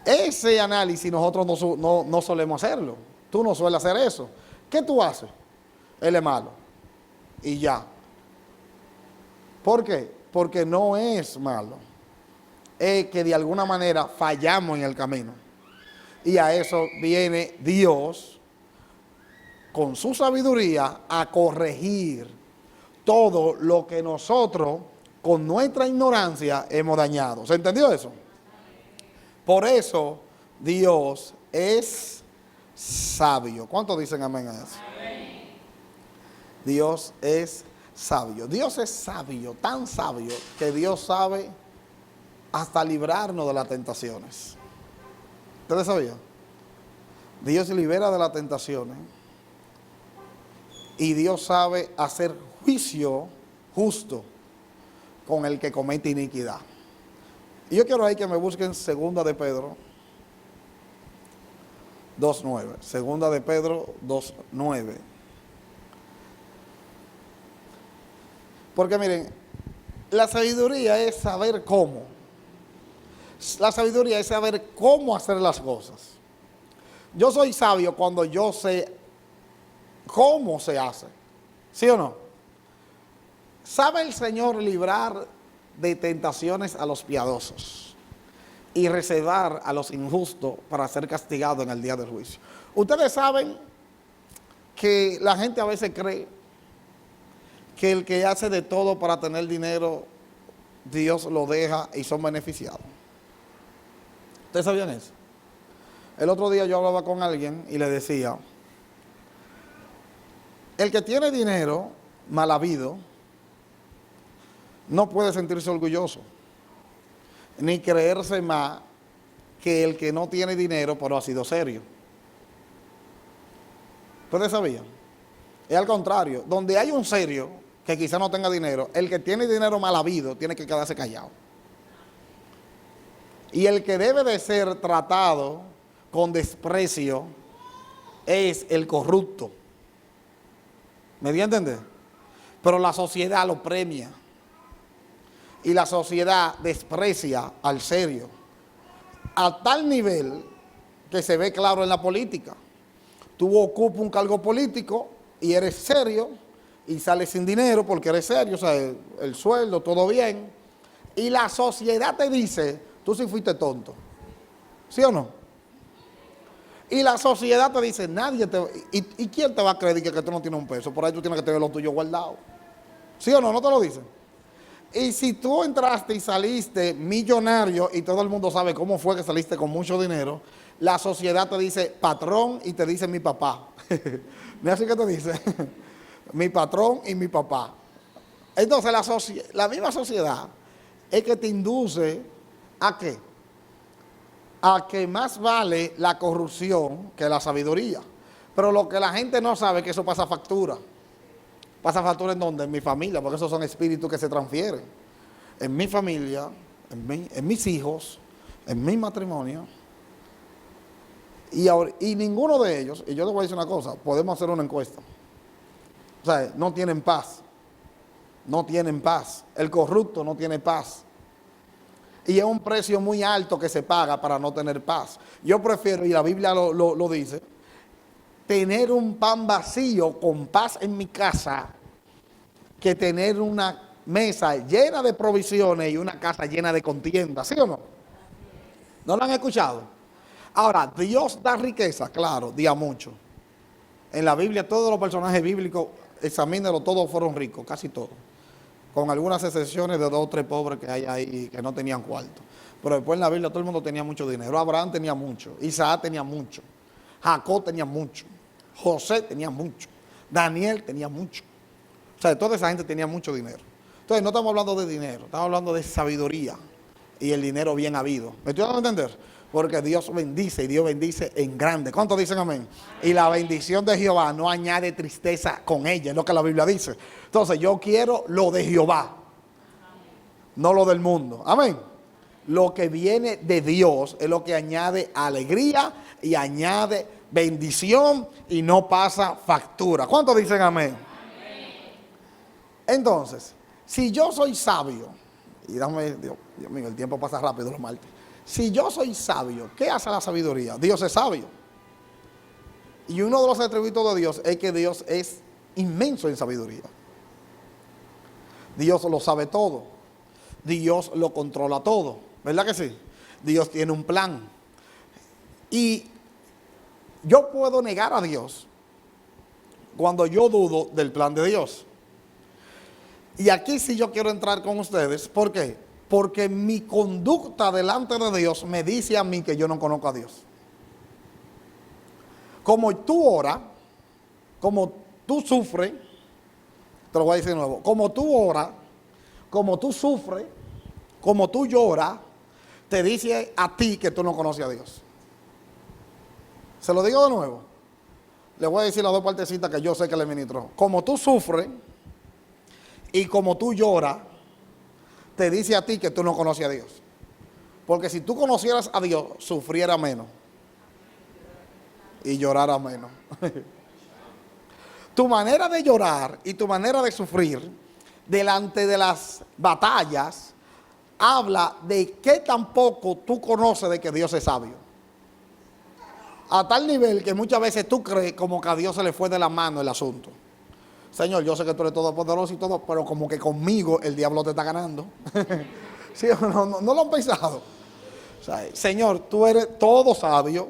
Ese análisis nosotros no solemos hacerlo. Tú no sueles hacer eso. ¿Qué tú haces? Él es malo. Y ya. ¿Por qué? Porque no es malo. Es que de alguna manera fallamos en el camino. Y a eso viene Dios con su sabiduría a corregir todo lo que nosotros con nuestra ignorancia hemos dañado. ¿Se entendió eso? Por eso Dios es sabio. ¿Cuántos dicen amén a eso? Amén. Dios es sabio. Dios es sabio, tan sabio que Dios sabe hasta librarnos de las tentaciones. ¿Ustedes sabían? Dios libera de las tentaciones y Dios sabe hacer juicio justo con el que comete iniquidad. Y yo quiero ahí que me busquen segunda de Pedro 2.9. Segunda de Pedro 2.9. Porque miren, la sabiduría es saber cómo. La sabiduría es saber cómo hacer las cosas. Yo soy sabio cuando yo sé cómo se hace. ¿Sí o no? ¿Sabe el Señor librar de tentaciones a los piadosos y reservar a los injustos para ser castigados en el día del juicio? Ustedes saben que la gente a veces cree que el que hace de todo para tener dinero, Dios lo deja y son beneficiados. ¿Ustedes sabían eso? El otro día yo hablaba con alguien y le decía, el que tiene dinero mal habido no puede sentirse orgulloso, ni creerse más que el que no tiene dinero pero ha sido serio. ¿Ustedes sabían? Es al contrario, donde hay un serio que quizá no tenga dinero, el que tiene dinero mal habido tiene que quedarse callado. Y el que debe de ser tratado con desprecio es el corrupto. ¿Me dio a entender? Pero la sociedad lo premia. Y la sociedad desprecia al serio. A tal nivel que se ve claro en la política. Tú ocupas un cargo político y eres serio y sales sin dinero porque eres serio, o sea, el sueldo, todo bien. Y la sociedad te dice, tú sí fuiste tonto. ¿Sí o no? Y la sociedad te dice, nadie te... ¿Y quién te va a creer que tú no tienes un peso? Por ahí tú tienes que tener lo tuyo guardado. ¿Sí o no? ¿No te lo dicen? Y si tú entraste y saliste millonario y todo el mundo sabe cómo fue que saliste con mucho dinero, la sociedad te dice patrón y te dice mi papá. ¿No es así que te dice? Mi patrón y mi papá. Entonces la misma sociedad es que te induce ¿a qué? A que más vale la corrupción que la sabiduría. Pero lo que la gente no sabe es que eso pasa factura. ¿Pasa factura en dónde? En mi familia, porque esos son espíritus que se transfieren. En mi familia, en mis hijos, en mi matrimonio. Y ninguno de ellos, y yo les voy a decir una cosa, podemos hacer una encuesta. O sea, no tienen paz. No tienen paz. El corrupto no tiene paz. Y es un precio muy alto que se paga para no tener paz. Yo prefiero, y la Biblia lo dice, tener un pan vacío con paz en mi casa que tener una mesa llena de provisiones y una casa llena de contiendas, ¿sí o no? ¿No lo han escuchado? Ahora, Dios da riqueza, claro, da mucho. En la Biblia todos los personajes bíblicos, examínenlo, todos fueron ricos, casi todos. Con algunas excepciones de 2 o 3 pobres que hay ahí que no tenían cuarto. Pero después en la Biblia todo el mundo tenía mucho dinero. Abraham tenía mucho, Isaac tenía mucho, Jacob tenía mucho. José tenía mucho. Daniel tenía mucho. O sea, toda esa gente tenía mucho dinero. Entonces, no estamos hablando de dinero, estamos hablando de sabiduría y el dinero bien habido. ¿Me estoy dando a entender? Porque Dios bendice y Dios bendice en grande. ¿Cuántos dicen amén? Y la bendición de Jehová no añade tristeza con ella, es lo que la Biblia dice. Entonces, yo quiero lo de Jehová, no lo del mundo. Amén. Lo que viene de Dios es lo que añade alegría y añade bendición y no pasa factura. ¿Cuántos dicen amén? Entonces, si yo soy sabio, y dame, Dios mío, el tiempo pasa rápido los martes. Si yo soy sabio, ¿qué hace la sabiduría? Dios es sabio. Y uno de los atributos de Dios es que Dios es inmenso en sabiduría. Dios lo sabe todo. Dios lo controla todo. ¿Verdad que sí? Dios tiene un plan. Y yo puedo negar a Dios cuando yo dudo del plan de Dios. Y aquí sí yo quiero entrar con ustedes. ¿Por qué? Porque mi conducta delante de Dios me dice a mí que yo no conozco a Dios. Como tú oras, como tú sufres, te lo voy a decir de nuevo, como tú oras, como tú sufres, como tú lloras, te dice a ti que tú no conoces a Dios. Se lo digo de nuevo. Le voy a decir las dos partecitas que yo sé que le ministró. Como tú sufres y como tú lloras, te dice a ti que tú no conoces a Dios. Porque si tú conocieras a Dios, sufriera menos y llorara menos. Tu manera de llorar y tu manera de sufrir delante de las batallas habla de qué tampoco tú conoces de que Dios es sabio. A tal nivel que muchas veces tú crees como que a Dios se le fue de la mano el asunto. Señor, yo sé que tú eres todopoderoso y todo, pero como que conmigo el diablo te está ganando. ¿Sí o no? No lo han pensado. O sea, Señor, tú eres todo sabio,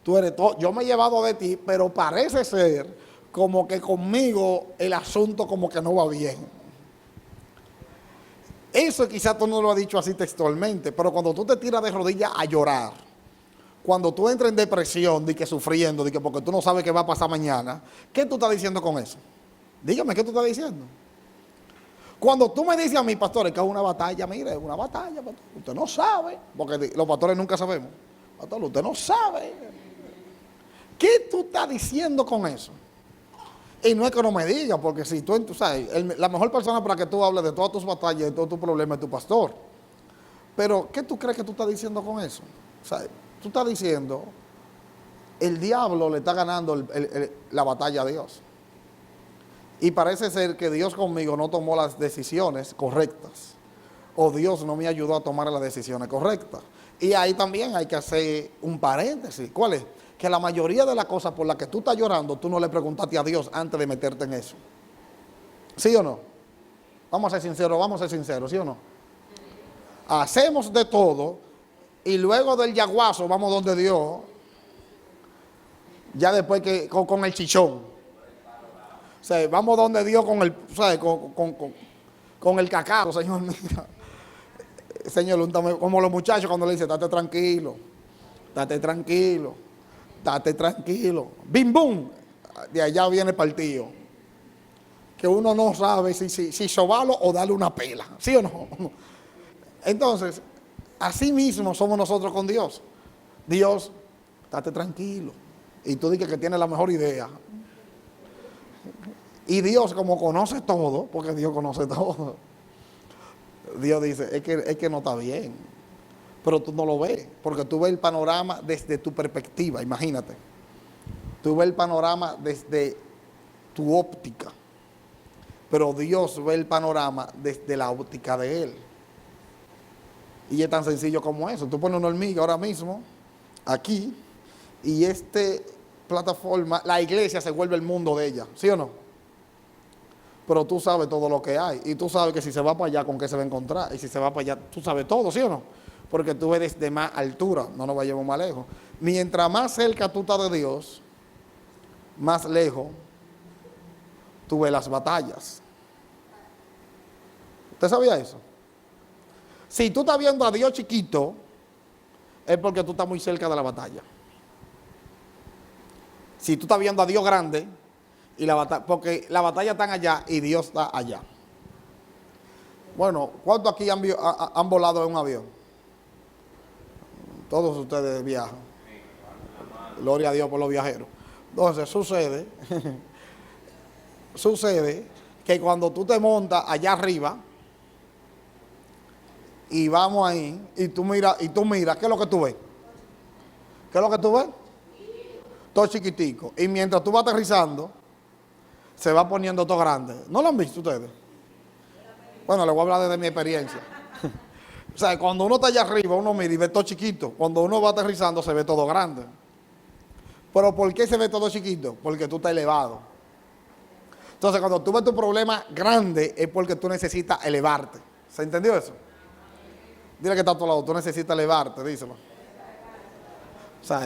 tú eres todo. Yo me he llevado de ti, pero parece ser como que conmigo el asunto como que no va bien. Eso quizás tú no lo has dicho así textualmente, pero cuando tú te tiras de rodillas a llorar, cuando tú entras en depresión, de que sufriendo, de que porque tú no sabes qué va a pasar mañana, ¿qué tú estás diciendo con eso? Dígame, ¿qué tú estás diciendo? Cuando tú me dices a mí, pastor, que es una batalla, mire, es una batalla, pastor, usted no sabe, porque los pastores nunca sabemos. Pastor, usted no sabe. ¿Qué tú estás diciendo con eso? Y no es que no me digas, porque si tú sabes, la mejor persona para que tú hables de todas tus batallas, de todos tus problemas es tu pastor. Pero, ¿qué tú crees que tú estás diciendo con eso? O sea, tú estás diciendo, el diablo le está ganando la batalla a Dios. Y parece ser que Dios conmigo no tomó las decisiones correctas. O Dios no me ayudó a tomar las decisiones correctas. Y ahí también hay que hacer un paréntesis. ¿Cuál es? Que la mayoría de las cosas por las que tú estás llorando, tú no le preguntaste a Dios antes de meterte en eso. ¿Sí o no? Vamos a ser sinceros, ¿sí o no? Hacemos de todo y luego del yaguazo vamos donde Dios, ya después que con el chichón. O sea, vamos donde Dios con el, ¿sabes? Con el cacao, Señor, mira. Señor, como los muchachos cuando le dicen, date tranquilo, date tranquilo, date tranquilo. Bim, bum, de allá viene el partido. Que uno no sabe si sobarlo o darle una pela, ¿sí o no? Entonces, así mismo somos nosotros con Dios. Dios, date tranquilo. Y tú dices que tienes la mejor idea. Y Dios, como conoce todo, porque Dios conoce todo, Dios dice, es que no está bien. Pero tú no lo ves, porque tú ves el panorama desde tu perspectiva, imagínate. Tú ves el panorama desde tu óptica. Pero Dios ve el panorama desde la óptica de Él. Y es tan sencillo como eso. Tú pones una hormiga ahora mismo, aquí, y plataforma, la iglesia se vuelve el mundo de ella, ¿sí o no? Pero tú sabes todo lo que hay. Y tú sabes que si se va para allá, ¿con qué se va a encontrar? Y si se va para allá, tú sabes todo, ¿sí o no? Porque tú ves desde más altura, no nos vayamos más lejos. Mientras más cerca tú estás de Dios, más lejos tú ves las batallas. ¿Usted sabía eso? Si tú estás viendo a Dios chiquito, es porque tú estás muy cerca de la batalla. Si tú estás viendo a Dios grande, y porque la batalla está allá y Dios está allá. Bueno, ¿cuántos aquí han volado en un avión? Todos ustedes viajan. Gloria a Dios por los viajeros. Entonces sucede que cuando tú te montas allá arriba y vamos ahí y tú miras, ¿qué es lo que tú ves? ¿Qué es lo que tú ves? Todo chiquitico. Y mientras tú vas aterrizando, se va poniendo todo grande. ¿No lo han visto ustedes? Bueno, les voy a hablar desde mi experiencia. O sea, cuando uno está allá arriba, uno mira y ve todo chiquito. Cuando uno va aterrizando, se ve todo grande. ¿Pero por qué se ve todo chiquito? Porque tú estás elevado. Entonces, cuando tú ves tu problema grande, es porque tú necesitas elevarte. ¿Se entendió eso? Dile que está a tu lado, tú necesitas elevarte, díselo. O sea,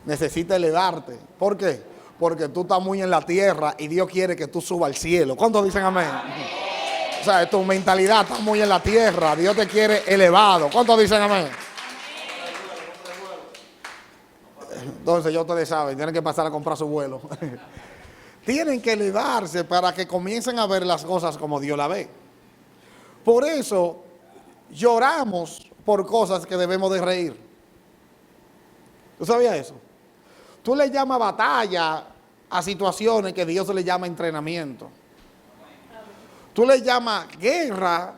necesitas elevarte. ¿Por qué? Porque tú estás muy en la tierra y Dios quiere que tú subas al cielo. ¿Cuántos dicen amén? O sea, tu mentalidad está muy en la tierra. Dios te quiere elevado. ¿Cuántos dicen amén? Entonces ya ustedes saben, tienen que pasar a comprar su vuelo. Tienen que elevarse para que comiencen a ver las cosas como Dios la ve. Por eso lloramos por cosas que debemos de reír. ¿Tú sabías eso? Tú le llamas batalla a situaciones que Dios le llama entrenamiento. Tú le llamas guerra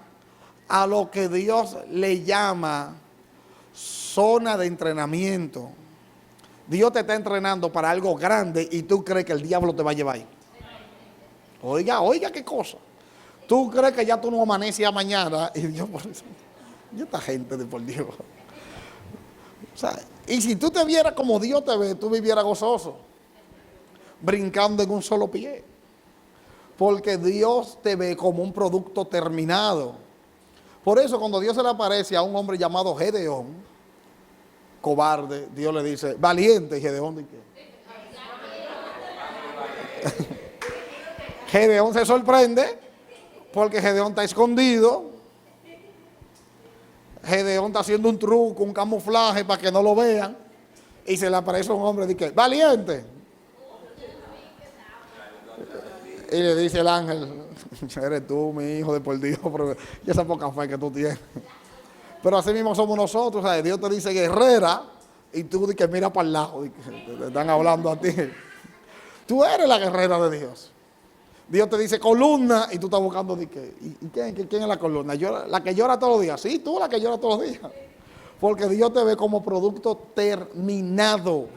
a lo que Dios le llama zona de entrenamiento. Dios te está entrenando para algo grande y tú crees que el diablo te va a llevar ahí. Oiga qué cosa. Tú crees que ya tú no amaneces mañana y Dios por eso. Y esta gente de por Dios. O sea, y si tú te vieras como Dios te ve, tú vivieras gozoso, brincando en un solo pie. Porque Dios te ve como un producto terminado. Por eso cuando Dios se le aparece a un hombre llamado Gedeón, cobarde, Dios le dice, valiente. ¿Y Gedeón de qué? Gedeón se sorprende porque Gedeón está escondido. Gedeón está haciendo un truco, un camuflaje para que no lo vean. Y se le aparece un hombre y dice, valiente. Y le dice el ángel, eres tú, mi hijo de por Dios, y esa poca fe que tú tienes. Pero así mismo somos nosotros, ¿sabes? Dios te dice guerrera y tú dices mira para el lado, te están hablando a ti. Tú eres la guerrera de Dios. Dios te dice columna y tú estás buscando ¿y quién es la columna? La que llora todos los días. Sí, tú la que llora todos los días. Porque Dios te ve como producto terminado.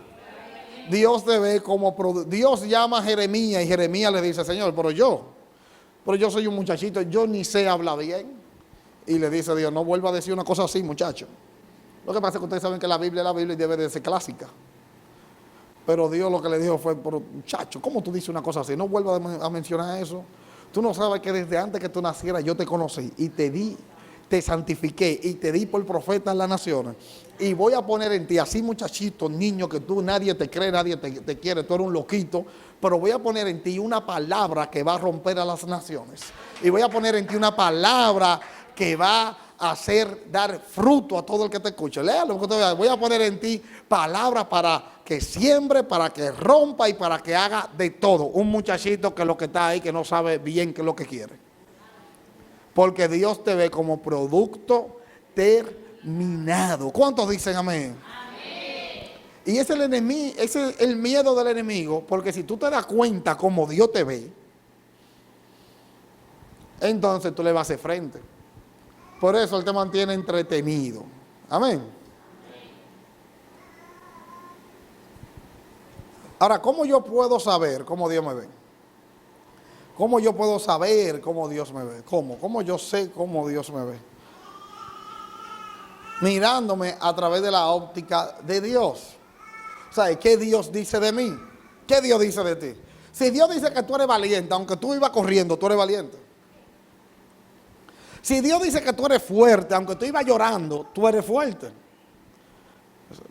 Dios te ve como Dios llama a Jeremías y Jeremías le dice, Señor, pero yo soy un muchachito, yo ni sé hablar bien. Y le dice Dios, no vuelva a decir una cosa así, muchacho. Lo que pasa es que ustedes saben que la Biblia debe de ser clásica. Pero Dios lo que le dijo fue, pero muchacho, ¿cómo tú dices una cosa así? No vuelvas a mencionar eso. Tú no sabes que desde antes que tú nacieras yo te conocí y te santifiqué y te di por profeta en las naciones. Y voy a poner en ti, así muchachito, niño, que tú nadie te cree, nadie te quiere, tú eres un loquito. Pero voy a poner en ti una palabra que va a romper a las naciones. Y voy a poner en ti una palabra que va a dar fruto a todo el que te escuche. Léalo, voy a poner en ti palabras para que siembre, para que rompa y para que haga de todo. Un muchachito que lo que está ahí, que no sabe bien qué es lo que quiere. Porque Dios te ve como producto terminado. ¿Cuántos dicen amén? Amén. Y ese es el miedo del enemigo, porque si tú te das cuenta cómo Dios te ve, entonces tú le vas a hacer frente. Por eso Él te mantiene entretenido. Amén. Ahora, ¿cómo yo puedo saber cómo Dios me ve? ¿Cómo yo puedo saber cómo Dios me ve? ¿Cómo yo sé cómo Dios me ve? Mirándome a través de la óptica de Dios. O sea, ¿qué Dios dice de mí? ¿Qué Dios dice de ti? Si Dios dice que tú eres valiente, aunque tú ibas corriendo, tú eres valiente. Si Dios dice que tú eres fuerte, aunque tú ibas llorando, tú eres fuerte.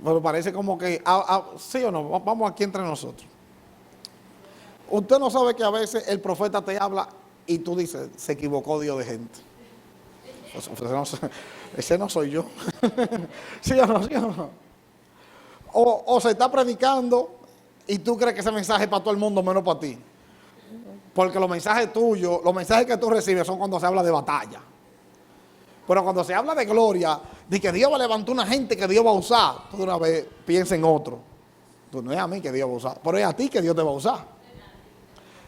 Pero parece como que, sí o no, vamos aquí entre nosotros. Usted no sabe que a veces el profeta te habla y tú dices, se equivocó Dios de gente. Ese no soy yo. ¿Sí o no? ¿Sí o no? O se está predicando y tú crees que ese mensaje es para todo el mundo menos para ti. Porque los mensajes tuyos, los mensajes que tú recibes son cuando se habla de batalla. Pero cuando se habla de gloria, de que Dios va a levantar una gente que Dios va a usar, tú de una vez piensa en otro. Tú, no es a mí que Dios va a usar, pero es a ti que Dios te va a usar.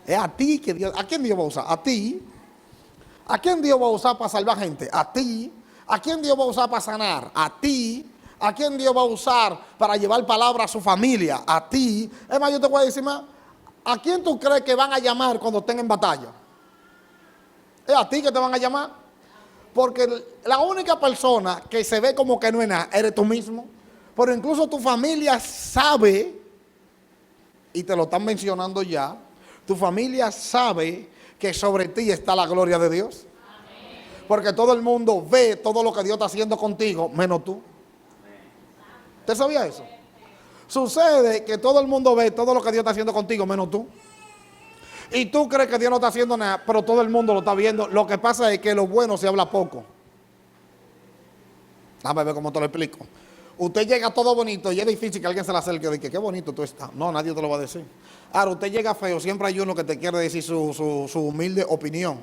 Es a ti que Dios, ¿a quién Dios va a usar? A ti. ¿A quién Dios va a usar para salvar gente? A ti. ¿A quién Dios va a usar para sanar? A ti. ¿A quién Dios va a usar para llevar palabra a su familia? A ti. Es más, yo te voy a decir más. ¿A quién tú crees que van a llamar cuando estén en batalla? Es a ti que te van a llamar. Porque la única persona que se ve como que no es nada, eres tú mismo. Pero incluso tu familia sabe, y te lo están mencionando ya, tu familia sabe que sobre ti está la gloria de Dios. Porque todo el mundo ve todo lo que Dios está haciendo contigo, menos tú. ¿Usted sabía eso? Sucede que todo el mundo ve todo lo que Dios está haciendo contigo, menos tú. Y tú crees que Dios no está haciendo nada, pero todo el mundo lo está viendo. Lo que pasa es que lo bueno se habla poco. Déjame ver cómo te lo explico. Usted llega todo bonito y es difícil que alguien se le acerque y diga, qué bonito tú estás. No, nadie te lo va a decir. Ahora, usted llega feo, siempre hay uno que te quiere decir su humilde opinión.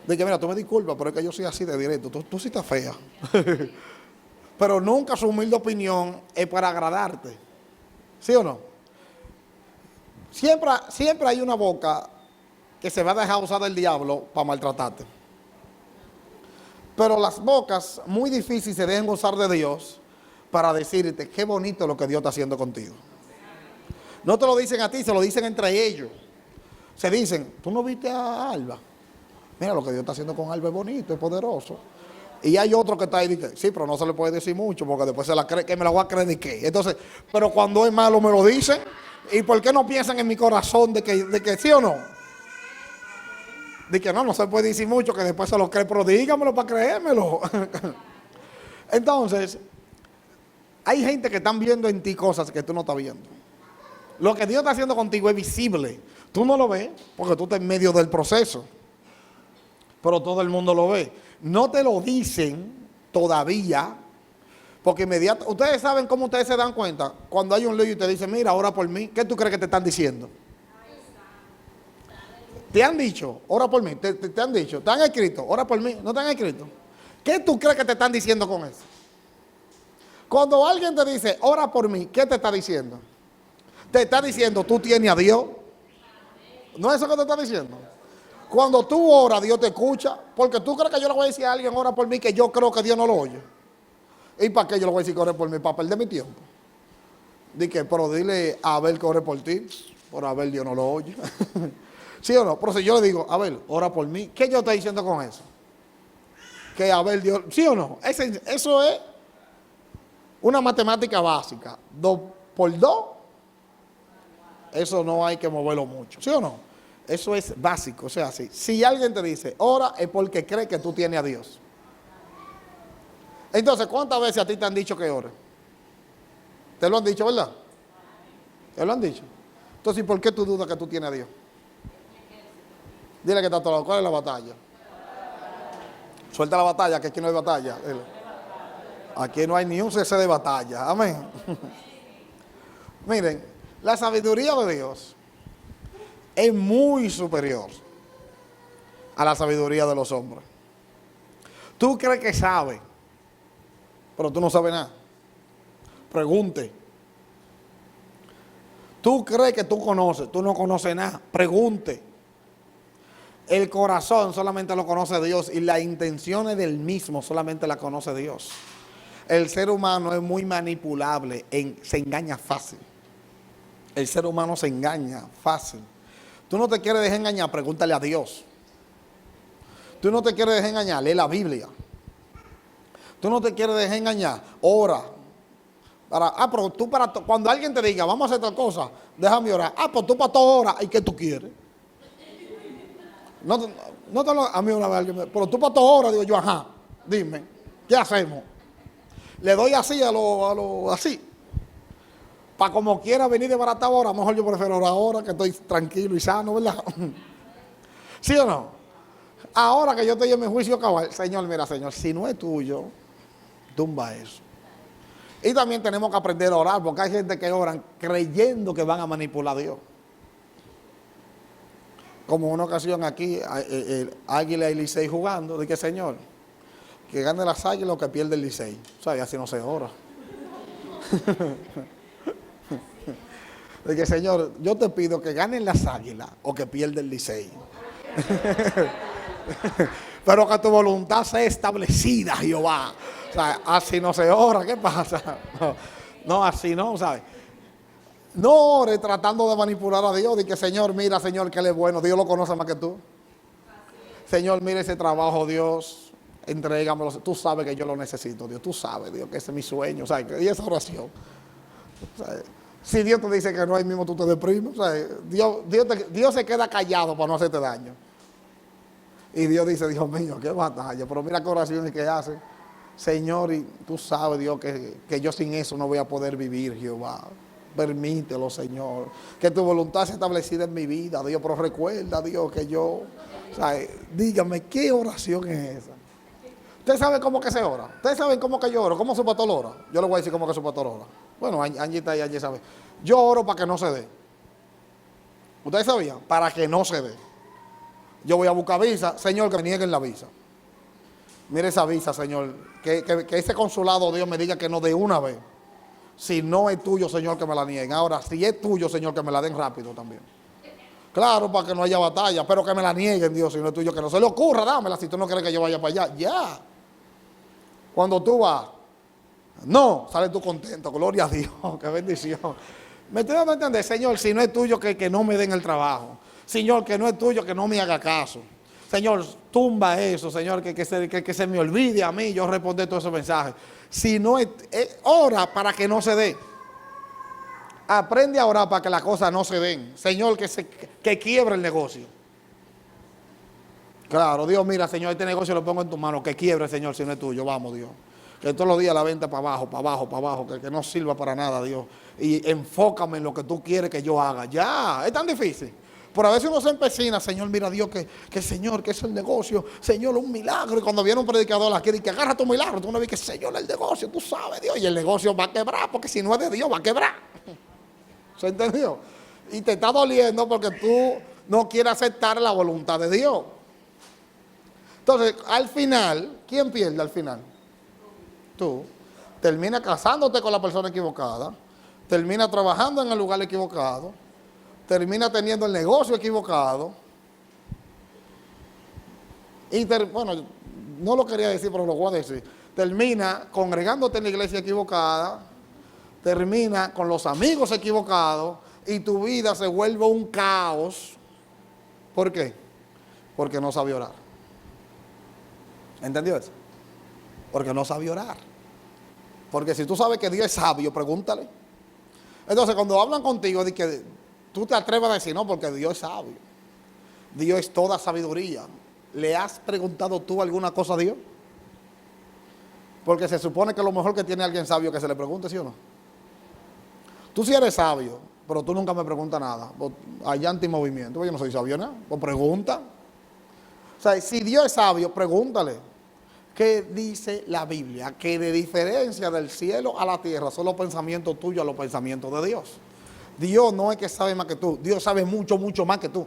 Dice, mira, tú me disculpas, pero es que yo soy así de directo. Tú sí estás fea. Pero nunca su humilde opinión es para agradarte. ¿Sí o no? Siempre hay una boca que se va a dejar usar del diablo para maltratarte. Pero las bocas muy difíciles se dejan usar de Dios para decirte qué bonito lo que Dios está haciendo contigo. No te lo dicen a ti, se lo dicen entre ellos. Se dicen, ¿tú no viste a Alba? Mira lo que Dios está haciendo con Alba es bonito, es poderoso. Y hay otro que está ahí y dice, sí, pero no se le puede decir mucho porque después se la cree, que me la voy a creer de qué. Entonces, pero cuando es malo me lo dicen. ¿Y por qué no piensan en mi corazón de que sí o no? De que no se puede decir mucho, que después se lo cree, pero dígamelo para creérmelo. Entonces, hay gente que están viendo en ti cosas que tú no estás viendo. Lo que Dios está haciendo contigo es visible. Tú no lo ves porque tú estás en medio del proceso. Pero todo el mundo lo ve. No te lo dicen todavía. Porque ustedes saben cómo ustedes se dan cuenta. Cuando hay un lío y te dicen, mira, ora por mí. ¿Qué tú crees que te están diciendo? Te han dicho, ora por mí. Te han dicho, te han escrito, ora por mí. ¿No te han escrito? ¿Qué tú crees que te están diciendo con eso? Cuando alguien te dice, ora por mí, ¿qué te está diciendo? Te está diciendo, tú tienes a Dios. ¿No es eso que te está diciendo? Cuando tú oras, Dios te escucha. Porque tú crees que yo le voy a decir a alguien, ora por mí, que yo creo que Dios no lo oye. ¿Y para qué yo le voy a decir que ore por mí? ¿Para perder mi tiempo? Dije, pero dile a Abel que ore por ti. Por Abel Dios no lo oye. ¿Sí o no? Pero si yo le digo, Abel, ora por mí, ¿qué yo estoy diciendo con eso? Que Abel Dios, ¿sí o no? Eso es una matemática básica. 2 por 2, eso no hay que moverlo mucho. ¿Sí o no? Eso es básico. O sea, si alguien te dice, ora, es porque cree que tú tienes a Dios. Entonces, ¿cuántas veces a ti te han dicho que ores? Te lo han dicho, ¿verdad? Te lo han dicho. Entonces, ¿por qué tú dudas que tú tienes a Dios? Dile que está a tu lado. ¿Cuál es la batalla? Suelta la batalla, que aquí no hay batalla. Aquí no hay ni un cese de batalla. Amén. Miren, la sabiduría de Dios es muy superior a la sabiduría de los hombres. Tú crees que sabes, pero tú no sabes nada. Pregunte. Tú crees que tú conoces, tú no conoces nada. Pregunte. El corazón solamente lo conoce Dios y las intenciones del mismo solamente la conoce Dios. El ser humano es muy manipulable, se engaña fácil. El ser humano se engaña fácil. Tú no te quieres dejar engañar, pregúntale a Dios. Tú no te quieres dejar engañar, lee la Biblia. Tú no te quieres dejar engañar, ora. Pero tú cuando alguien te diga, vamos a hacer tal cosa, déjame orar. Pues tú para toda hora, ¿y qué tú quieres? A mí una vez alguien pero tú para toda hora, digo yo, ajá, dime, ¿qué hacemos? Le doy así así. Para como quiera venir de barata ahora, a lo mejor yo prefiero orar ahora, que estoy tranquilo y sano, ¿verdad? ¿Sí o no? Ahora que yo estoy en mi juicio cabal, Señor, mira, Señor, si no es tuyo, tumba eso. Y también tenemos que aprender a orar, porque hay gente que oran creyendo que van a manipular a Dios. Como una ocasión aquí, Águila y Licey jugando, dije, Señor, que gane las Águilas o que pierda el Licey. O sea, y así no se ora. Dije, Señor, yo te pido que ganen las Águilas o que pierda el Licey. Pero que tu voluntad sea establecida, Jehová. O sea, así no se ora, ¿qué pasa? No, así no, ¿sabes? No ore tratando de manipular a Dios. Dice, Señor, mira, Señor, que Él es bueno. Dios lo conoce más que tú. Señor, mira ese trabajo, Dios. Entrégamelo. Tú sabes que yo lo necesito, Dios. Tú sabes, Dios, que ese es mi sueño. ¿Sabes? Y esa oración. ¿Sabes? Si Dios te dice que no, ahí mismo tú te deprimes. ¿Sabes? Dios se queda callado para no hacerte daño. Y Dios dice, Dios mío, qué batalla. Pero mira qué oraciones que hace. Señor, y tú sabes, Dios, que yo sin eso no voy a poder vivir, Jehová. Permítelo, Señor. Que tu voluntad sea establecida en mi vida, Dios. Pero recuerda, Dios, que yo... O sea, dígame, ¿qué oración es esa? ¿Usted sabe cómo que se ora? ¿Ustedes saben cómo que yo oro? ¿Cómo su pastor ora? Yo le voy a decir cómo que su pastor ora. Bueno, Angie está ahí, Angie sabe. Yo oro para que no se dé. ¿Ustedes sabían? Para que no se dé. Yo voy a buscar visa, Señor, que me nieguen la visa. Mire esa visa, Señor. Que ese consulado, Dios, me diga que no de una vez. Si no es tuyo, Señor, que me la nieguen. Ahora, si es tuyo, Señor, que me la den rápido también. Claro, para que no haya batalla, pero que me la nieguen, Dios, si no es tuyo, que no se le ocurra, dámela si tú no quieres que yo vaya para allá. Ya. Cuando tú vas, no, sales tú contento, gloria a Dios, qué bendición. Me estoy dando a entender, Señor, si no es tuyo, que no me den el trabajo. Señor, que no es tuyo, que no me haga caso. Señor, tumba eso, Señor, que se me olvide a mí yo responder todos esos mensajes. Si no es, ora para que no se dé. Aprende a orar para que las cosas no se den. Señor, que quiebre el negocio. Claro, Dios, mira, Señor, este negocio lo pongo en tu mano. Que quiebre, Señor, si no es tuyo. Vamos, Dios. Que todos los días la venta para abajo, para abajo, para abajo. Que no sirva para nada, Dios. Y enfócame en lo que tú quieres que yo haga. Ya, es tan difícil. Pero a veces uno se empecina, Señor, mira Dios, que Señor, que es el negocio, Señor, un milagro. Y cuando viene un predicador aquí, dice, agarra tu milagro, tú no ves que Señor, el negocio, tú sabes, Dios, y el negocio va a quebrar, porque si no es de Dios, va a quebrar. ¿Se entendió? Y te está doliendo porque tú no quieres aceptar la voluntad de Dios. Entonces, al final, ¿quién pierde al final? Tú. Termina casándote con la persona equivocada, termina trabajando en el lugar equivocado, termina teniendo el negocio equivocado. Y bueno, no lo quería decir, pero lo voy a decir. Termina congregándote en la iglesia equivocada, termina con los amigos equivocados y tu vida se vuelve un caos. ¿Por qué? Porque no sabe orar. ¿Entendió eso? Porque no sabe orar. Porque si tú sabes que Dios es sabio, pregúntale. Entonces, cuando hablan contigo, de que tú te atreves a decir, no, porque Dios es sabio. Dios es toda sabiduría. ¿Le has preguntado tú alguna cosa a Dios? Porque se supone que lo mejor que tiene alguien sabio que se le pregunte, ¿sí o no? Tú sí eres sabio, pero tú nunca me preguntas nada. Allá antimovimiento, pues yo no soy sabio nada. Pues pregunta. O sea, si Dios es sabio, pregúntale. ¿Qué dice la Biblia? Que de diferencia del cielo a la tierra son los pensamientos tuyos a los pensamientos de Dios. Dios no es que sabe más que tú. Dios sabe mucho, mucho más que tú.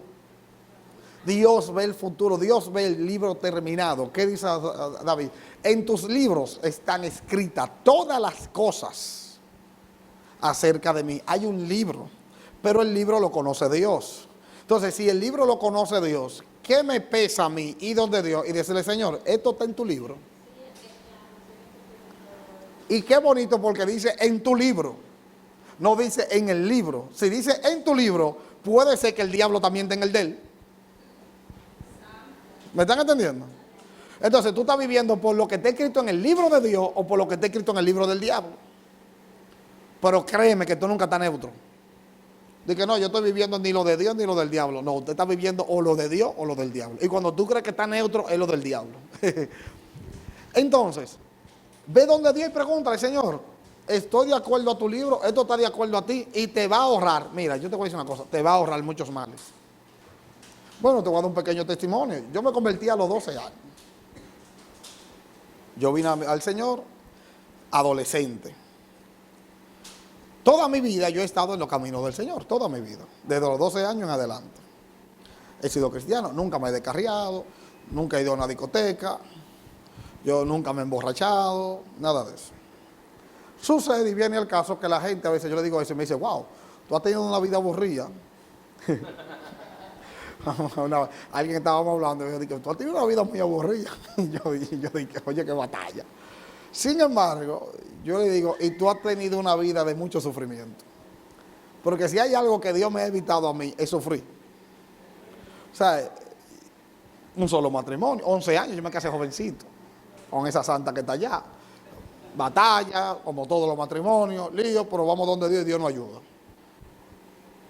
Dios ve el futuro. Dios ve el libro terminado. ¿Qué dice David? En tus libros están escritas todas las cosas acerca de mí. Hay un libro, pero el libro lo conoce Dios. Entonces, si el libro lo conoce Dios, ¿qué me pesa a mí ir donde Dios y decirle, Señor, esto está en tu libro? Y qué bonito porque dice en tu libro, no dice en el libro. Si dice en tu libro, puede ser que el diablo también tenga el de él. ¿Me están entendiendo? Entonces tú estás viviendo por lo que está escrito en el libro de Dios o por lo que está escrito en el libro del diablo. Pero créeme que tú nunca estás neutro. Dice que no, yo estoy viviendo ni lo de Dios ni lo del diablo. No, usted está viviendo o lo de Dios o lo del diablo. Y cuando tú crees que está neutro, es lo del diablo. Entonces, ve donde Dios y pregúntale, Señor, estoy de acuerdo a tu libro, esto está de acuerdo a ti y te va a ahorrar. Mira, yo te voy a decir una cosa, te va a ahorrar muchos males. Bueno, te voy a dar un pequeño testimonio. Yo me convertí a los 12 años. Yo vine al Señor adolescente. Toda mi vida yo he estado en los caminos del Señor, toda mi vida, desde los 12 años en adelante. He sido cristiano, nunca me he descarriado, nunca he ido a una discoteca, yo nunca me he emborrachado, nada de eso. Sucede y viene el caso que la gente a veces, yo le digo eso y me dice, wow, tú has tenido una vida aburrida. Alguien estábamos hablando y yo dije, tú has tenido una vida muy aburrida. Y yo dije, oye, qué batalla. Sin embargo, yo le digo, y tú has tenido una vida de mucho sufrimiento. Porque si hay algo que Dios me ha evitado a mí, es sufrir. O sea, un solo matrimonio, 11 años, yo me casé jovencito, con esa santa que está allá. Batalla, como todos los matrimonios, lío, pero vamos donde Dios y Dios nos ayuda.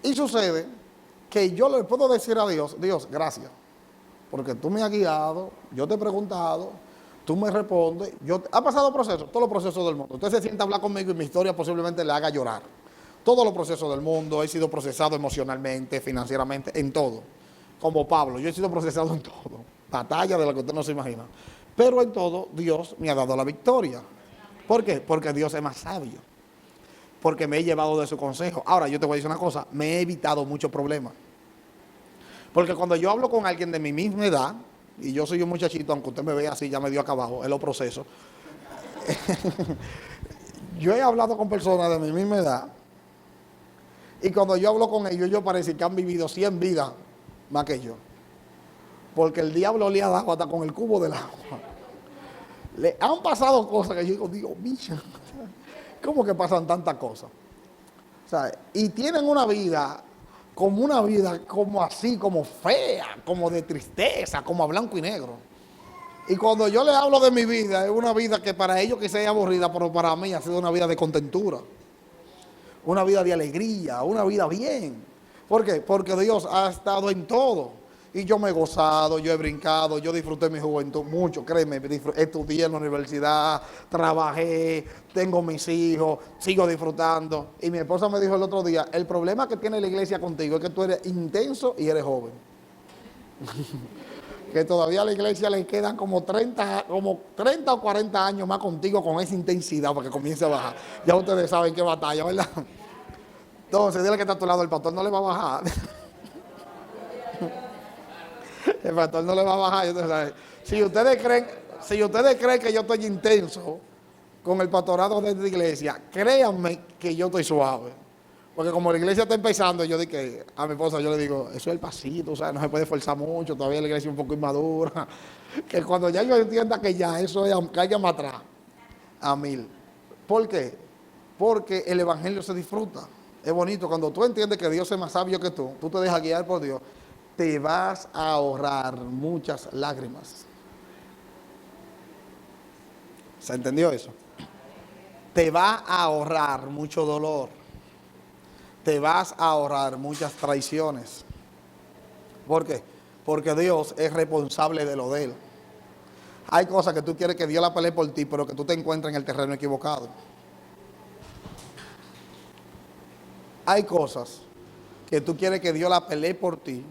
Y sucede que yo le puedo decir a Dios, Dios, gracias, porque tú me has guiado, yo te he preguntado, tú me respondes, ha pasado procesos, todos los procesos del mundo. Usted se sienta a hablar conmigo y mi historia posiblemente le haga llorar. Todos los procesos del mundo, he sido procesado emocionalmente, financieramente, en todo. Como Pablo, yo he sido procesado en todo. Batalla de la que usted no se imagina. Pero en todo, Dios me ha dado la victoria. ¿Por qué? Porque Dios es más sabio. Porque me he llevado de su consejo. Ahora, yo te voy a decir una cosa, me he evitado muchos problemas. Porque cuando yo hablo con alguien de mi misma edad, y yo soy un muchachito, aunque usted me vea así, ya me dio acá abajo, es lo proceso. Yo he hablado con personas de mi misma edad, y cuando yo hablo con ellos, parece que han vivido 100 vidas más que yo. Porque el diablo le ha dado hasta con el cubo del agua. Le han pasado cosas que yo digo, Dios mío, ¿cómo que pasan tantas cosas? O sea, y tienen una vida como así, como fea, como de tristeza, como a blanco y negro. Y cuando yo les hablo de mi vida, es una vida que para ellos quizás es aburrida, pero para mí ha sido una vida de contentura, una vida de alegría, una vida bien. ¿Por qué? Porque Dios ha estado en todo. Y yo me he gozado, yo he brincado, yo disfruté mi juventud mucho, créeme, estudié en la universidad, trabajé, tengo mis hijos, sigo disfrutando. Y mi esposa me dijo el otro día, el problema que tiene la iglesia contigo es que tú eres intenso y eres joven. Que todavía a la iglesia le quedan como 30 o 40 años más contigo con esa intensidad para que comience a bajar. Ya ustedes saben qué batalla, ¿verdad? Entonces, dile que está a tu lado, el pastor no le va a bajar. El pastor no le va a bajar. Entonces, si ustedes creen que yo estoy intenso con el pastorado de esta iglesia, créanme que yo estoy suave. Porque como la iglesia está empezando, yo dije a mi esposa, yo le digo, eso es el pasito, o sea, no se puede esforzar mucho, todavía la iglesia es un poco inmadura. Que cuando ya yo entienda que ya eso es, caiga más atrás, a 1000. ¿Por qué? Porque el evangelio se disfruta. Es bonito, cuando tú entiendes que Dios es más sabio que tú te dejas guiar por Dios, te vas a ahorrar muchas lágrimas. ¿Se entendió eso? Te va a ahorrar mucho dolor. Te vas a ahorrar muchas traiciones. ¿Por qué? Porque Dios es responsable de lo de Él. Hay cosas que tú quieres que Dios la pelee por ti, pero que tú te encuentres en el terreno equivocado. Hay cosas que tú quieres que Dios la pelee por ti,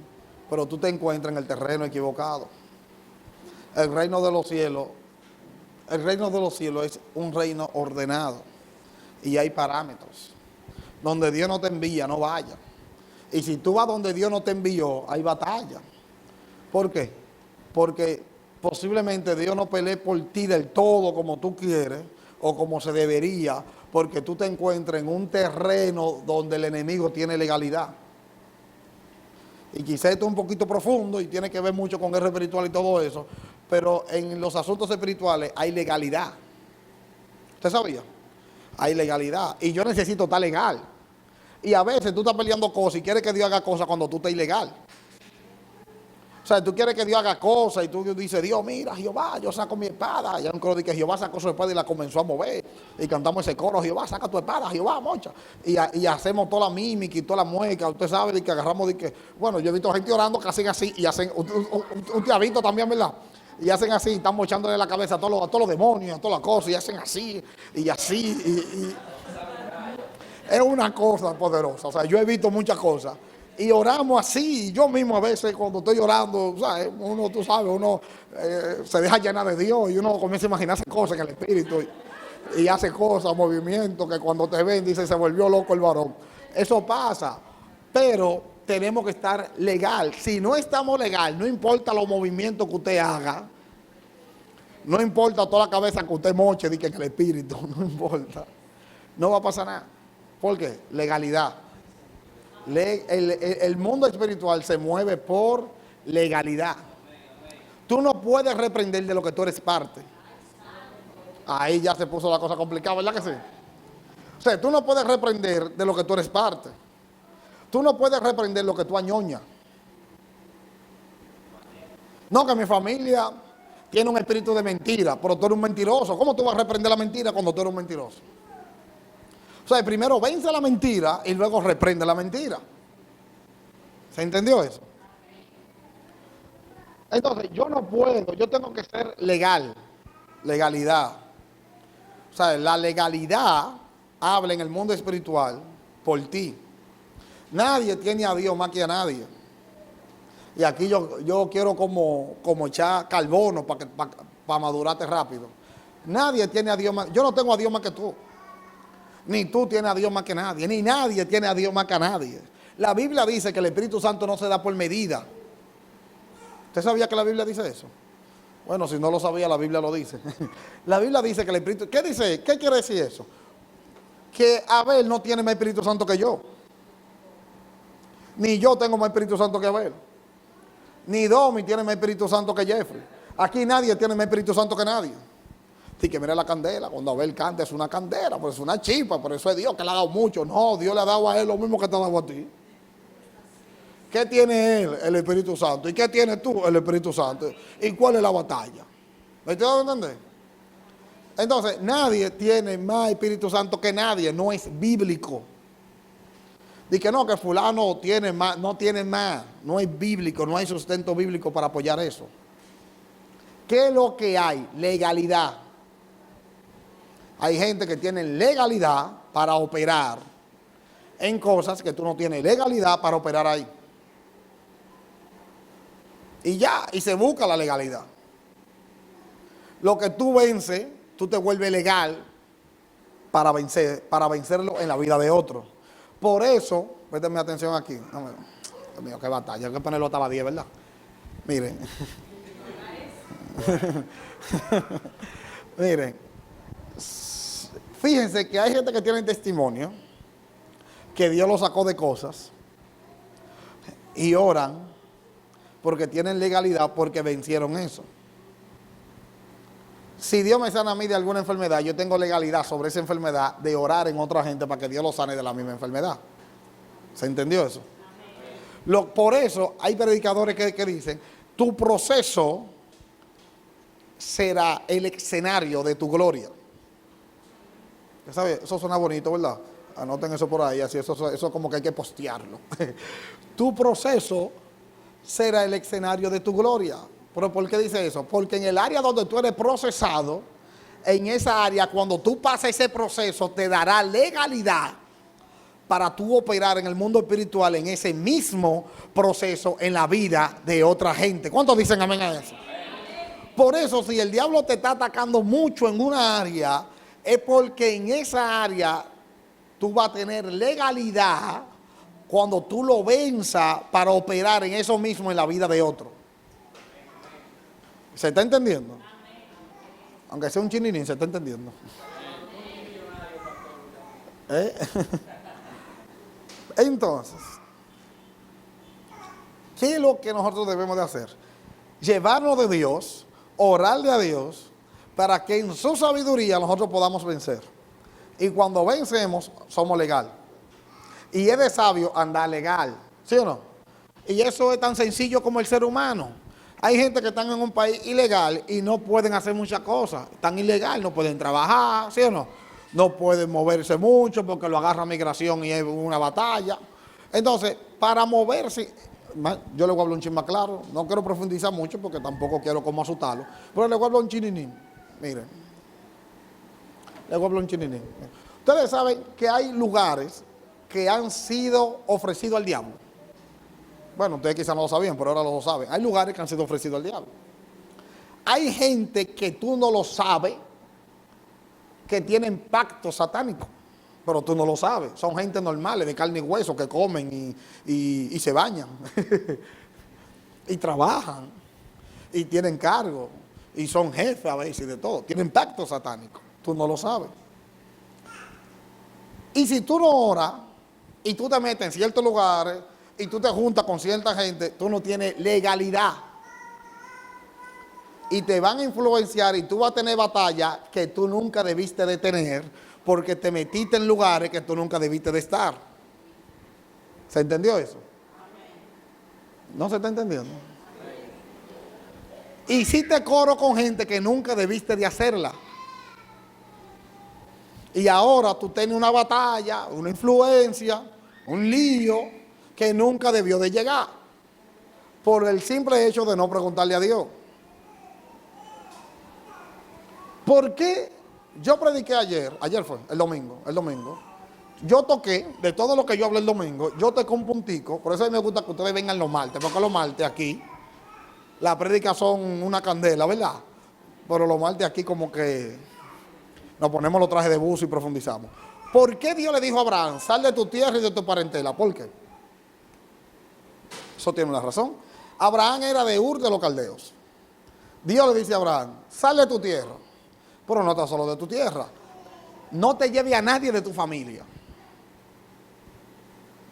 pero tú te encuentras en el terreno equivocado. El reino de los cielos es un reino ordenado y hay parámetros. Donde Dios no te envía, no vaya. Y si tú vas donde Dios no te envió, hay batalla. ¿Por qué? Porque posiblemente Dios no pelee por ti del todo como tú quieres o como se debería, porque tú te encuentres en un terreno donde el enemigo tiene legalidad. Y quizás esto es un poquito profundo y tiene que ver mucho con guerra espiritual y todo eso, pero en los asuntos espirituales hay legalidad. ¿Usted sabía? Hay legalidad. Y yo necesito estar legal. Y a veces tú estás peleando cosas y quieres que Dios haga cosas cuando tú estás ilegal. O sea, tú quieres que Dios haga cosas y tú dices, Dios, mira, Jehová, yo saco mi espada. Y un coro dice que Jehová sacó su espada y la comenzó a mover. Y cantamos ese coro, Jehová, saca tu espada, Jehová, mocha. Y hacemos toda la mímica y toda la mueca. Usted sabe de que agarramos de que, bueno, yo he visto gente orando que hacen así y hacen, usted ha visto también, ¿verdad? Y hacen así, y están mochándole la cabeza a todos los demonios, a todas las cosas, y hacen así, y así, es una cosa poderosa. O sea, yo he visto muchas cosas. Y oramos así, y yo mismo a veces cuando estoy orando, ¿sabes? Uno se deja llenar de Dios y uno comienza a imaginarse cosas en el espíritu. y hace cosas, movimientos, que cuando te ven dice se volvió loco el varón. Eso pasa, pero tenemos que estar legal. Si no estamos legal, no importa los movimientos que usted haga, no importa toda la cabeza que usted moche, dice que el espíritu, no importa. No va a pasar nada. ¿Por qué? Legalidad. El mundo espiritual se mueve por legalidad. Tú no puedes reprender de lo que tú eres parte. Ahí ya se puso la cosa complicada, ¿verdad que sí? O sea, tú no puedes reprender de lo que tú eres parte. Tú no puedes reprender lo que tú añoñas. No, que mi familia tiene un espíritu de mentira, pero tú eres un mentiroso. ¿Cómo tú vas a reprender la mentira cuando tú eres un mentiroso? O sea, primero vence la mentira y luego reprende la mentira. ¿Se entendió eso? Entonces, yo no puedo, yo tengo que ser legal. Legalidad. O sea, la legalidad habla en el mundo espiritual por ti. Nadie tiene a Dios más que a nadie. Y aquí yo quiero como echar carbono para madurarte rápido. Nadie tiene a Dios más. Yo no tengo a Dios más que tú. Ni tú tienes a Dios más que nadie. Ni nadie tiene a Dios más que a nadie. La Biblia dice que el Espíritu Santo no se da por medida. ¿Usted sabía que la Biblia dice eso? Bueno, si no lo sabía, la Biblia lo dice. La Biblia dice que el Espíritu... ¿Qué dice? ¿Qué quiere decir eso? Que Abel no tiene más Espíritu Santo que yo. Ni yo tengo más Espíritu Santo que Abel. Ni Domi tiene más Espíritu Santo que Jeffrey. Aquí nadie tiene más Espíritu Santo que nadie. Así que mira la candela, cuando Abel canta es una candela, pero es una chispa, por eso es Dios que le ha dado mucho. No, Dios le ha dado a él lo mismo que te ha dado a ti. ¿Qué tiene él? El Espíritu Santo. ¿Y qué tienes tú? El Espíritu Santo. ¿Y cuál es la batalla? ¿Me estoy dando a entender? Entonces, nadie tiene más Espíritu Santo que nadie, no es bíblico. Dice que no, que fulano tiene más, no tiene más, no es bíblico, no hay sustento bíblico para apoyar eso. ¿Qué es lo que hay? Legalidad. Hay gente que tiene legalidad para operar en cosas que tú no tienes legalidad para operar ahí. Y ya, y se busca la legalidad. Lo que tú vences, tú te vuelves legal para vencerlo en la vida de otro. Por eso, préstame atención aquí. Dios mío, qué batalla. Hay que ponerlo hasta las 10, ¿verdad? Miren. Miren. Fíjense que hay gente que tiene testimonio, que Dios lo sacó de cosas, y oran porque tienen legalidad, porque vencieron eso. Si Dios me sana a mí de alguna enfermedad, yo tengo legalidad sobre esa enfermedad de orar en otra gente para que Dios lo sane de la misma enfermedad. ¿Se entendió eso? Por eso hay predicadores que dicen, tu proceso será el escenario de tu gloria. ¿Sabe? Eso suena bonito, ¿verdad? Anoten eso por ahí, así eso como que hay que postearlo. Tu proceso será el escenario de tu gloria. ¿Pero por qué dice eso? Porque en el área donde tú eres procesado, en esa área, cuando tú pasas ese proceso, te dará legalidad para tú operar en el mundo espiritual en ese mismo proceso en la vida de otra gente. ¿Cuántos dicen amén a eso? Por eso, si el diablo te está atacando mucho en una área, es porque en esa área tú vas a tener legalidad cuando tú lo venzas para operar en eso mismo en la vida de otro. ¿Se está entendiendo? Aunque sea un chininín, se está entendiendo. Entonces, ¿qué es lo que nosotros debemos de hacer? Llevarnos de Dios, orarle a Dios, para que en su sabiduría nosotros podamos vencer. Y cuando vencemos, somos legal. Y es de sabio andar legal, ¿sí o no? Y eso es tan sencillo como el ser humano. Hay gente que están en un país ilegal y no pueden hacer muchas cosas. Están ilegal, no pueden trabajar, ¿sí o no? No pueden moverse mucho porque lo agarra migración y es una batalla. Entonces, para moverse, yo le voy a hablar un chin más claro. No quiero profundizar mucho porque tampoco quiero como asustarlo. Pero le voy a hablar un chininín. Miren. Le voy a hablar un chininín. Ustedes saben que hay lugares que han sido ofrecidos al diablo. Bueno, ustedes quizás no lo sabían, pero ahora lo saben. Hay lugares que han sido ofrecidos al diablo. Hay gente que tú no lo sabes, que tienen pactos satánicos, pero tú no lo sabes. Son gente normales, de carne y hueso, que comen y se bañan. Y trabajan, y tienen cargo, y son jefes a veces de todo. Tienen pactos satánicos, tú no lo sabes. Y si tú no oras, y tú te metes en ciertos lugares, y tú te juntas con cierta gente, tú no tienes legalidad. Y te van a influenciar y tú vas a tener batallas que tú nunca debiste de tener porque te metiste en lugares que tú nunca debiste de estar. ¿Se entendió eso? ¿No se está entendiendo? Hiciste coro con gente que nunca debiste de hacerla. Y ahora tú tienes una batalla, una influencia, un lío que nunca debió de llegar. Por el simple hecho de no preguntarle a Dios. ¿Por qué yo prediqué ayer? Ayer fue, el domingo. Yo toqué, de todo lo que yo hablé el domingo, yo toqué un puntico. Por eso a mí me gusta que ustedes vengan los martes, porque los martes aquí, las prédicas son una candela, ¿verdad? Pero los martes aquí como que nos ponemos los trajes de buzo y profundizamos. ¿Por qué Dios le dijo a Abraham, sal de tu tierra y de tu parentela? ¿Por qué? Eso tiene una razón. Abraham era de Ur de los Caldeos. Dios le dice a Abraham, sal de tu tierra. Pero no está solo de tu tierra. No te lleve a nadie de tu familia.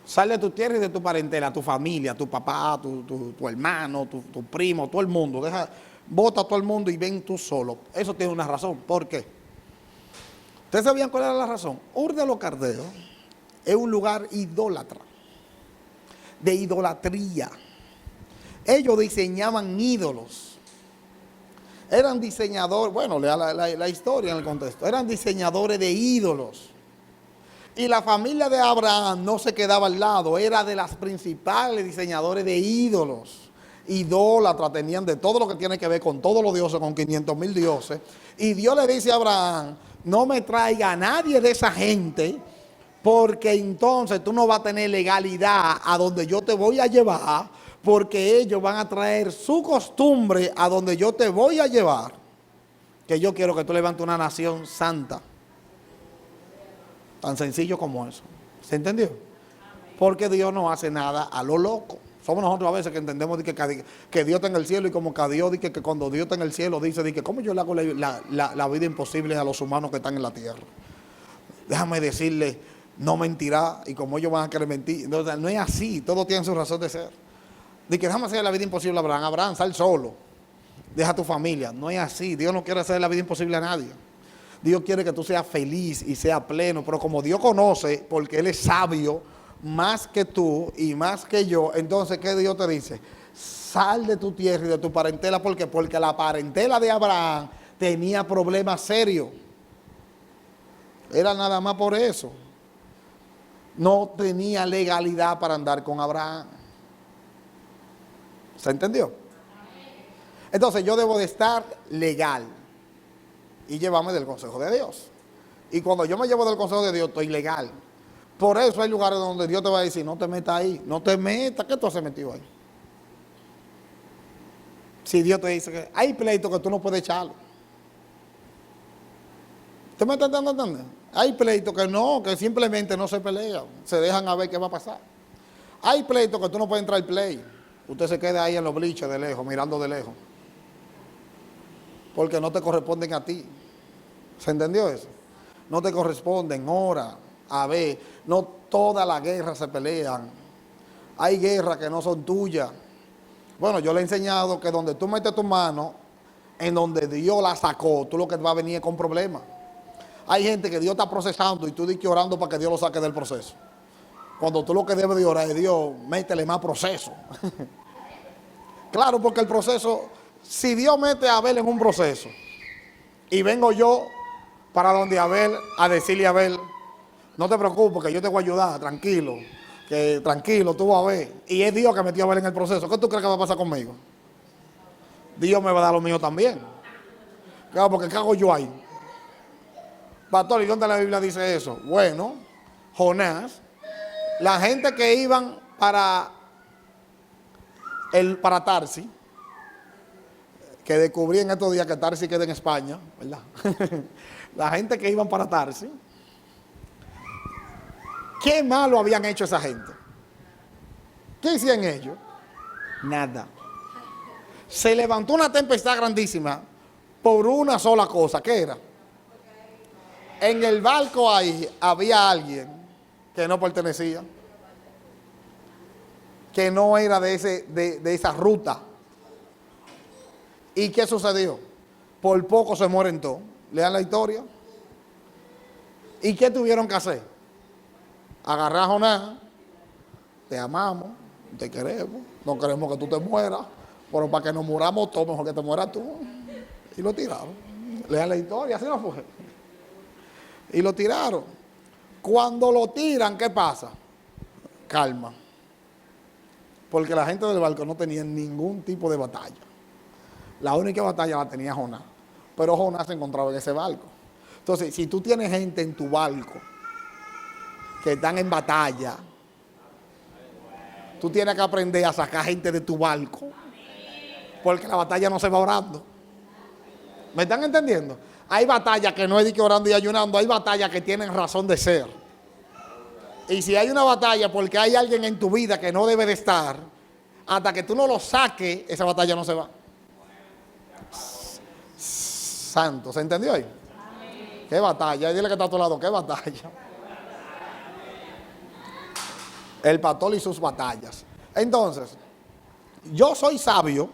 Sal de tu tierra y de tu parentela, tu familia, tu papá, tu hermano, tu primo, todo el mundo. Bota a todo el mundo y ven tú solo. Eso tiene una razón. ¿Por qué? ¿Ustedes sabían cuál era la razón? Ur de los Caldeos es un lugar idólatra, de idolatría. Ellos diseñaban ídolos. Eran diseñadores, bueno, lea la historia en el contexto, eran diseñadores de ídolos. Y la familia de Abraham no se quedaba al lado, era de las principales diseñadores de ídolos. Idólatras, tenían de todo lo que tiene que ver con todos los dioses, con 500,000 dioses. Y Dios le dice a Abraham, no me traiga a nadie de esa gente, porque entonces tú no vas a tener legalidad a donde yo te voy a llevar, porque ellos van a traer su costumbre a donde yo te voy a llevar, que yo quiero que tú levantes una nación santa. Tan sencillo como eso. ¿Se entendió? Porque Dios no hace nada a lo loco. Somos nosotros a veces que entendemos que Dios está en el cielo y como que a Dios dice que cuando Dios está en el cielo dice que ¿cómo yo le hago la vida imposible a los humanos que están en la tierra? Déjame decirle, no mentirá, y como ellos van a querer mentir. Entonces, no es así, todo tiene su razón de ser. Dice que déjame hacer la vida imposible a Abraham. Abraham, sal solo, deja a tu familia. No es así, Dios no quiere hacer la vida imposible a nadie. Dios quiere que tú seas feliz y seas pleno, pero como Dios conoce, porque Él es sabio, más que tú y más que yo, entonces, ¿qué Dios te dice? Sal de tu tierra y de tu parentela. ¿Por qué? Porque la parentela de Abraham tenía problemas serios. Era nada más por eso. No tenía legalidad para andar con Abraham. ¿Se entendió? Entonces yo debo de estar legal y llevarme del consejo de Dios. Y cuando yo me llevo del consejo de Dios, estoy legal. Por eso hay lugares donde Dios te va a decir, no te metas ahí, no te metas. ¿Qué tú has metido ahí? Si Dios te dice que hay pleitos que tú no puedes echarlo. ¿Usted me está entendiendo? Hay pleitos que no, que simplemente no se pelean, se dejan a ver qué va a pasar. Hay pleitos que tú no puedes entrar al play. Usted se queda ahí en los bliches de lejos, mirando de lejos. Porque no te corresponden a ti. ¿Se entendió eso? No te corresponden, ora, a ver. No todas las guerras se pelean. Hay guerras que no son tuyas. Bueno, yo le he enseñado que donde tú metes tu mano, en donde Dios la sacó, tú lo que va a venir es con problemas. Hay gente que Dios está procesando y tú dices orando para que Dios lo saque del proceso. Cuando tú lo que debes de orar es Dios, métele más proceso. Claro, porque el proceso, si Dios mete a Abel en un proceso y vengo yo para donde Abel a decirle a Abel, no te preocupes que yo te voy a ayudar, tranquilo, que tranquilo, tú vas a ver. Y es Dios que metió a Abel en el proceso. ¿Qué tú crees que va a pasar conmigo? Dios me va a dar lo mío también. Claro, porque ¿qué hago yo ahí? Pastor, ¿y dónde la Biblia dice eso? Bueno, Jonás, la gente que iban para Tarsis, que descubrí en estos días que Tarsis queda en España, ¿verdad? La gente que iban para Tarsis. ¿Qué malo habían hecho esa gente? ¿Qué hicieron ellos? Nada. Se levantó una tempestad grandísima por una sola cosa. ¿Qué era? En el barco ahí había alguien que no pertenecía, que no era de esa ruta. ¿Y qué sucedió? Por poco se mueren todos. Lean la historia. ¿Y qué tuvieron que hacer? Agarrar a Jonás. Te amamos, te queremos, no queremos que tú te mueras, pero para que nos muramos todos, mejor que te mueras tú. Y lo tiraron. Lean la historia, así no fue. Y lo tiraron. Cuando lo tiran, ¿qué pasa? Calma. Porque la gente del barco no tenía ningún tipo de batalla. La única batalla la tenía Jonás. Pero Jonás se encontraba en ese barco. Entonces, si tú tienes gente en tu barco que están en batalla, tú tienes que aprender a sacar gente de tu barco. Porque la batalla no se va orando. ¿Me están entendiendo? Hay batallas que no es de que orando y ayunando, hay batallas que tienen razón de ser. Y si hay una batalla porque hay alguien en tu vida que no debe de estar, hasta que tú no lo saques, esa batalla no se va. Santo, ¿se entendió ahí? ¿Qué batalla? Dile que está a tu lado, ¿qué batalla? El pastor y sus batallas. Entonces, yo soy sabio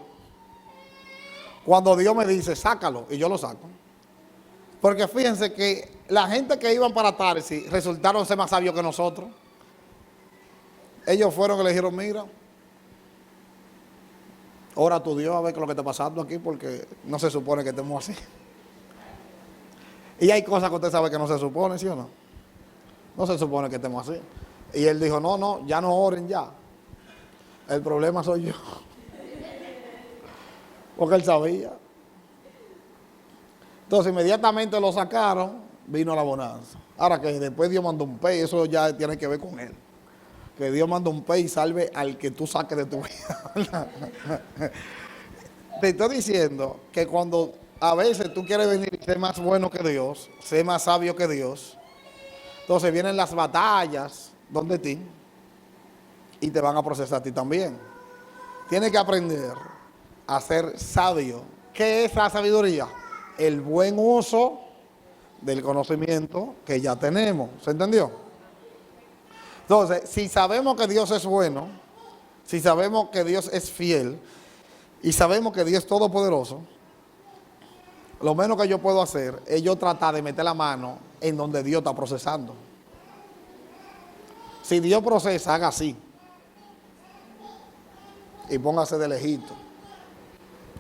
cuando Dios me dice, sácalo, y yo lo saco. Porque fíjense que la gente que iban para Tarsis resultaron ser más sabios que nosotros. Ellos fueron y le dijeron, mira, ora a tu Dios a ver qué es lo que está pasando aquí, porque no se supone que estemos así. Y hay cosas que usted sabe que no se supone, ¿sí o no? No se supone que estemos así. Y él dijo, no, ya no oren ya. El problema soy yo. Porque él sabía. Entonces inmediatamente lo sacaron, vino la bonanza. Ahora que después Dios mandó un pez, eso ya tiene que ver con él. Que Dios manda un pez y salve al que tú saques de tu vida. Te estoy diciendo que cuando a veces tú quieres venir y ser más bueno que Dios, ser más sabio que Dios, entonces vienen las batallas donde ti y te van a procesar a ti también. Tienes que aprender a ser sabio. ¿Qué es la sabiduría? El buen uso del conocimiento que ya tenemos. ¿Se entendió? Entonces, si sabemos que Dios es bueno, si sabemos que Dios es fiel y sabemos que Dios es todopoderoso, lo menos que yo puedo hacer es yo tratar de meter la mano en donde Dios está procesando. Si Dios procesa, haga así. Y póngase de lejito.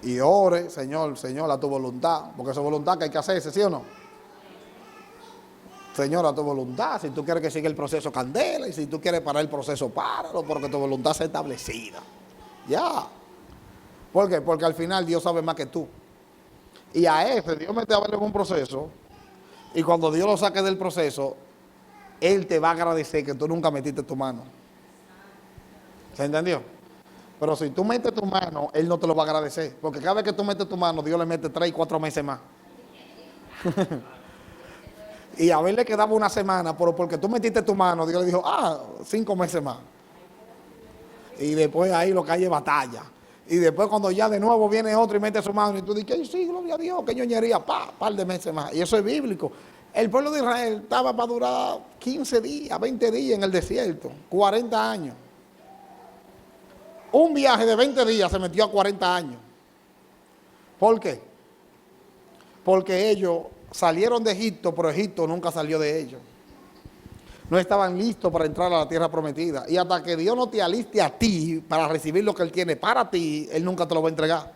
Y ore, Señor, a tu voluntad. Porque esa voluntad que hay que hacerse, ¿sí o no? Señor, a tu voluntad. Si tú quieres que siga el proceso, candela. Y si tú quieres parar el proceso, páralo. Porque tu voluntad sea establecida. Ya. ¿Por qué? Porque al final Dios sabe más que tú. Y a ese Dios mete a verlo en un proceso. Y cuando Dios lo saque del proceso, Él te va a agradecer que tú nunca metiste tu mano. ¿Se entendió? Pero si tú metes tu mano, Él no te lo va a agradecer. Porque cada vez que tú metes tu mano, Dios le mete 3 y 4 meses más. Y a ver le quedaba una semana, pero porque tú metiste tu mano, Dios le dijo, 5 meses más. Y después ahí lo que hay es batalla. Y después cuando ya de nuevo viene otro y mete su mano y tú dices, sí, gloria a Dios, qué ñoñería, par de meses más. Y eso es bíblico. El pueblo de Israel estaba para durar 15 días, 20 días en el desierto, 40 años. Un viaje de 20 días se metió a 40 años. ¿Por qué? Porque ellos salieron de Egipto, pero Egipto nunca salió de ellos. No estaban listos para entrar a la tierra prometida. Y hasta que Dios no te aliste a ti para recibir lo que Él tiene para ti, Él nunca te lo va a entregar.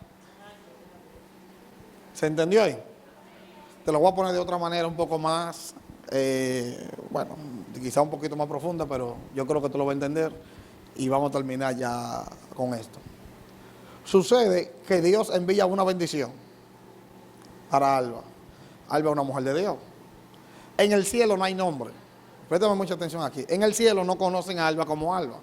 ¿Se entendió ahí? Te lo voy a poner de otra manera un poco más, quizá un poquito más profunda, pero yo creo que tú lo vas a entender. Y vamos a terminar ya con esto. Sucede que Dios envía una bendición para Alba. Alba es una mujer de Dios. En el cielo no hay nombre. Préstame mucha atención aquí. En el cielo no conocen a Alba como Alba,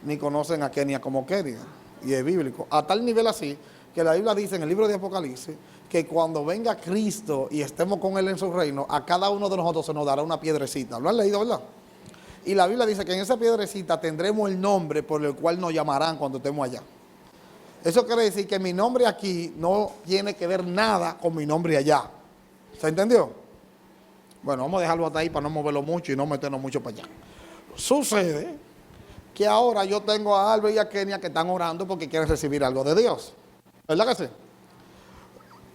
ni conocen a Kenia como Kenia. Y es bíblico. A tal nivel así, que la Biblia dice en el libro de Apocalipsis, que cuando venga Cristo y estemos con Él en su reino, a cada uno de nosotros se nos dará una piedrecita. ¿Lo han leído, verdad? Y la Biblia dice que en esa piedrecita tendremos el nombre por el cual nos llamarán cuando estemos allá. Eso quiere decir que mi nombre aquí no tiene que ver nada con mi nombre allá. ¿Se entendió? Bueno, vamos a dejarlo hasta ahí para no moverlo mucho y no meternos mucho para allá. Sucede que ahora yo tengo a Albert y a Kenia que están orando porque quieren recibir algo de Dios. ¿Verdad que sí?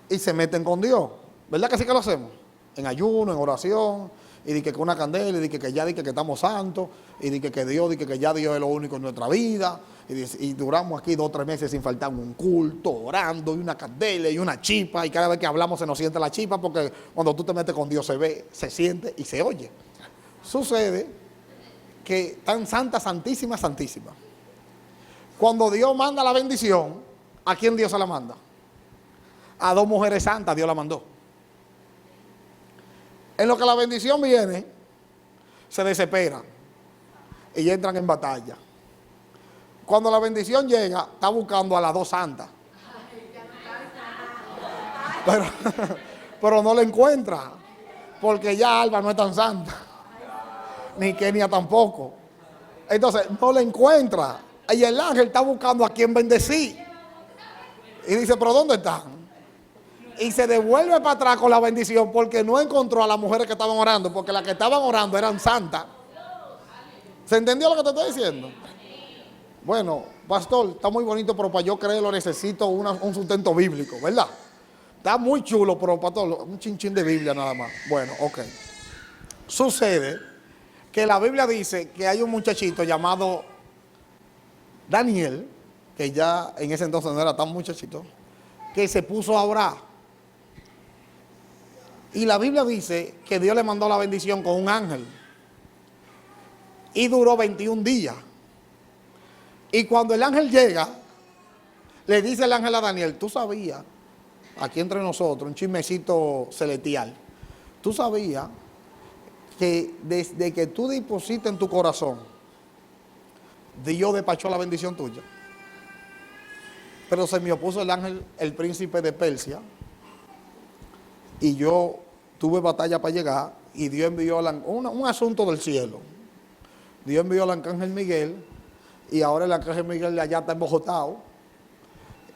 Y se meten con Dios. ¿Verdad que sí que lo hacemos? En ayuno, en oración, y di que con una candela, y di que ya di que estamos santos, y di que Dios, di que ya Dios es lo único en nuestra vida, y duramos aquí 2 o 3 meses sin faltar un culto, orando, y una candela, y una chispa, y cada vez que hablamos se nos siente la chispa, porque cuando tú te metes con Dios se ve, se siente y se oye. Sucede que tan santa, santísima, santísima. Cuando Dios manda la bendición, ¿a quién Dios se la manda? A 2 mujeres santas Dios la mandó. En lo que la bendición viene, se desesperan y entran en batalla. Cuando la bendición llega, está buscando a las 2 santas. Pero no la encuentra, porque ya Alba no es tan santa, ni Kenia tampoco. Entonces no la encuentra. Y el ángel está buscando a quien bendecir. Y dice, ¿pero dónde están? Y se devuelve para atrás con la bendición porque no encontró a las mujeres que estaban orando, porque las que estaban orando eran santas. ¿Se entendió lo que te estoy diciendo? Bueno, pastor, está muy bonito, pero para yo creerlo necesito un sustento bíblico, ¿verdad? Está muy chulo, pero pastor, un chinchín de Biblia nada más. Bueno, ok. Sucede que la Biblia dice que hay un muchachito llamado Daniel, que ya en ese entonces no era tan muchachito, que se puso a orar. Y la Biblia dice que Dios le mandó la bendición con un ángel. Y duró 21 días. Y cuando el ángel llega, le dice el ángel a Daniel, tú sabías, aquí entre nosotros, un chismecito celestial, tú sabías que desde que tú depositas en tu corazón, Dios despachó la bendición tuya. Pero se me opuso el ángel, el príncipe de Persia, y yo tuve batalla para llegar, y Dios envió un asunto del cielo. Dios envió al arcángel Miguel, y ahora el arcángel Miguel de allá está embojotado,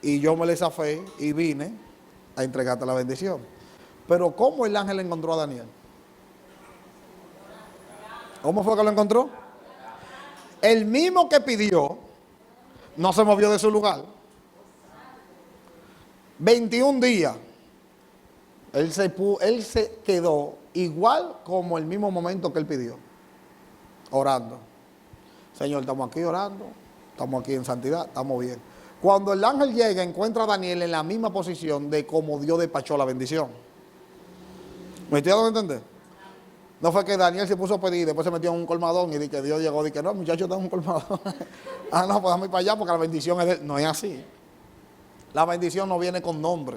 y yo me le zafé y vine a entregarte la bendición. Pero ¿cómo el ángel encontró a Daniel? ¿Cómo fue que lo encontró? El mismo que pidió no se movió de su lugar. 21 días. Él se quedó igual como el mismo momento que él pidió. Orando. Señor, estamos aquí orando. Estamos aquí en santidad. Estamos bien. Cuando el ángel llega, encuentra a Daniel en la misma posición de como Dios despachó la bendición. ¿Me estoy dando a entender? No fue que Daniel se puso a pedir, después se metió en un colmadón y que Dios llegó y que no, muchacho, está en un colmadón. No, pues dame para allá porque la bendición es de él. No es así. La bendición no viene con nombre.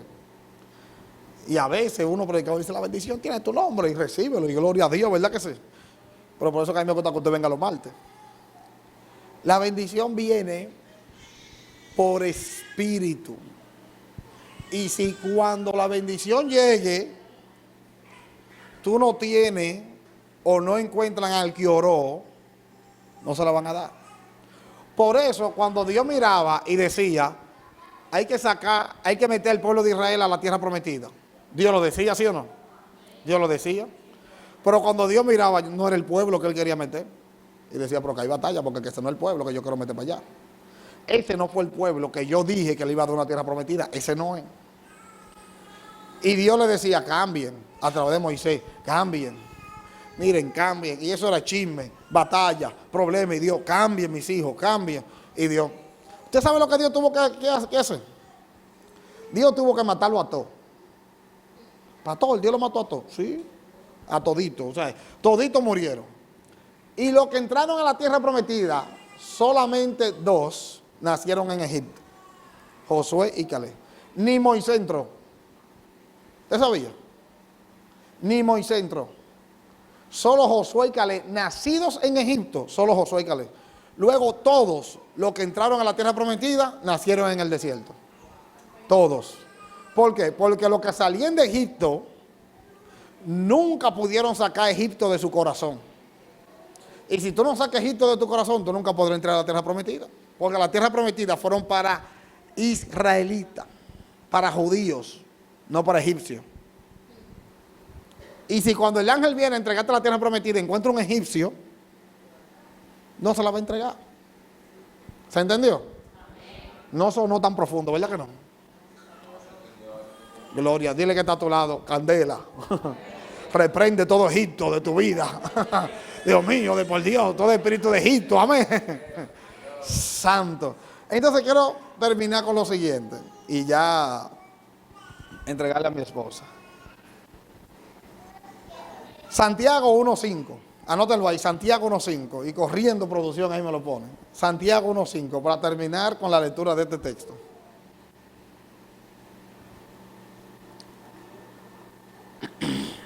Y a veces uno predicador dice, la bendición tiene tu nombre y recíbelo y gloria a Dios, ¿verdad que sí? Pero por eso que a mí me gusta que usted venga los martes. La bendición viene por espíritu. Y si cuando la bendición llegue, tú no tienes o no encuentran al que oró, no se la van a dar. Por eso cuando Dios miraba y decía, hay que meter al pueblo de Israel a la tierra prometida. Dios lo decía, ¿sí o no? Dios lo decía. Pero cuando Dios miraba, no era el pueblo que él quería meter. Y decía, pero que hay batalla, porque ese no es el pueblo que yo quiero meter para allá. Ese no fue el pueblo que yo dije que le iba a dar una tierra prometida. Ese no es. Y Dios le decía, cambien, a través de Moisés, cambien. Miren, cambien. Y eso era chisme, batalla, problema. Y Dios, cambien mis hijos, cambien. Y Dios, ¿usted sabe lo que Dios tuvo que hacer? Dios tuvo que matarlo a todos. Para todos, Dios lo mató a todos, ¿sí? A toditos, o sea, toditos murieron. Y los que entraron a la tierra prometida, solamente 2 nacieron en Egipto, Josué y Caleb. Ni Moisés entró. ¿Usted sabía? Ni Moisés entró. Solo Josué y Caleb, nacidos en Egipto, solo Josué y Caleb. Luego todos los que entraron a la tierra prometida, nacieron en el desierto. Todos. ¿Por qué? Porque los que salían de Egipto nunca pudieron sacar a Egipto de su corazón. Y si tú no sacas Egipto de tu corazón, tú nunca podrás entrar a la tierra prometida. Porque la tierra prometida fueron para israelitas, para judíos, no para egipcios. Y si cuando el ángel viene a entregarte la tierra prometida encuentra un egipcio, no se la va a entregar. ¿Se entendió? No sonó tan profundo, ¿verdad que no? Gloria, dile que está a tu lado, candela. Reprende todo Egipto de tu vida. Dios mío, de por Dios, todo espíritu de Egipto, amén. Santo. Entonces quiero terminar con lo siguiente y ya entregarle a mi esposa. Santiago 1.5, anótenlo ahí, Santiago 1.5, y corriendo producción ahí me lo ponen. Santiago 1.5, para terminar con la lectura de este texto.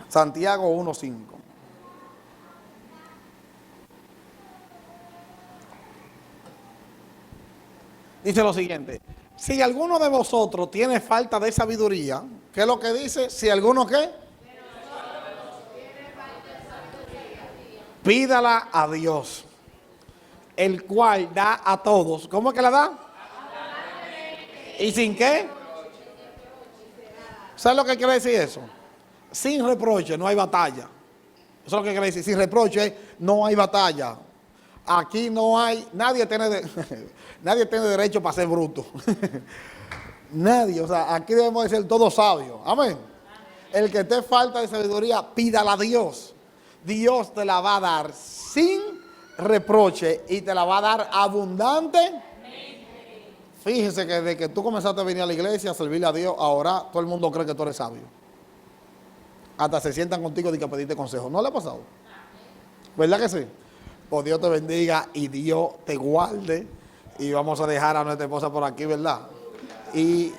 Santiago 1.5. Dice lo siguiente: si alguno de vosotros tiene falta de sabiduría, ¿qué es lo que dice? Si alguno ¿qué? Pídala a Dios, el cual da a todos. ¿Cómo es que la da? ¿Y sin qué? ¿Sabes lo que quiere decir eso? Sin reproche no hay batalla. Eso es lo que quiere decir. Sin reproche no hay batalla. Aquí no hay, nadie tiene derecho para ser bruto. Nadie, o sea, aquí debemos de ser todos sabios. Amén. El que te falta de sabiduría, pídala a Dios. Dios te la va a dar sin reproche y te la va a dar abundante. Fíjese que desde que tú comenzaste a venir a la iglesia, a servirle a Dios, a orar, todo el mundo cree que tú eres sabio. Hasta se sientan contigo y que pediste consejo. ¿No le ha pasado? ¿Verdad que sí? Pues Dios te bendiga y Dios te guarde. Y vamos a dejar a nuestra esposa por aquí, ¿verdad? Y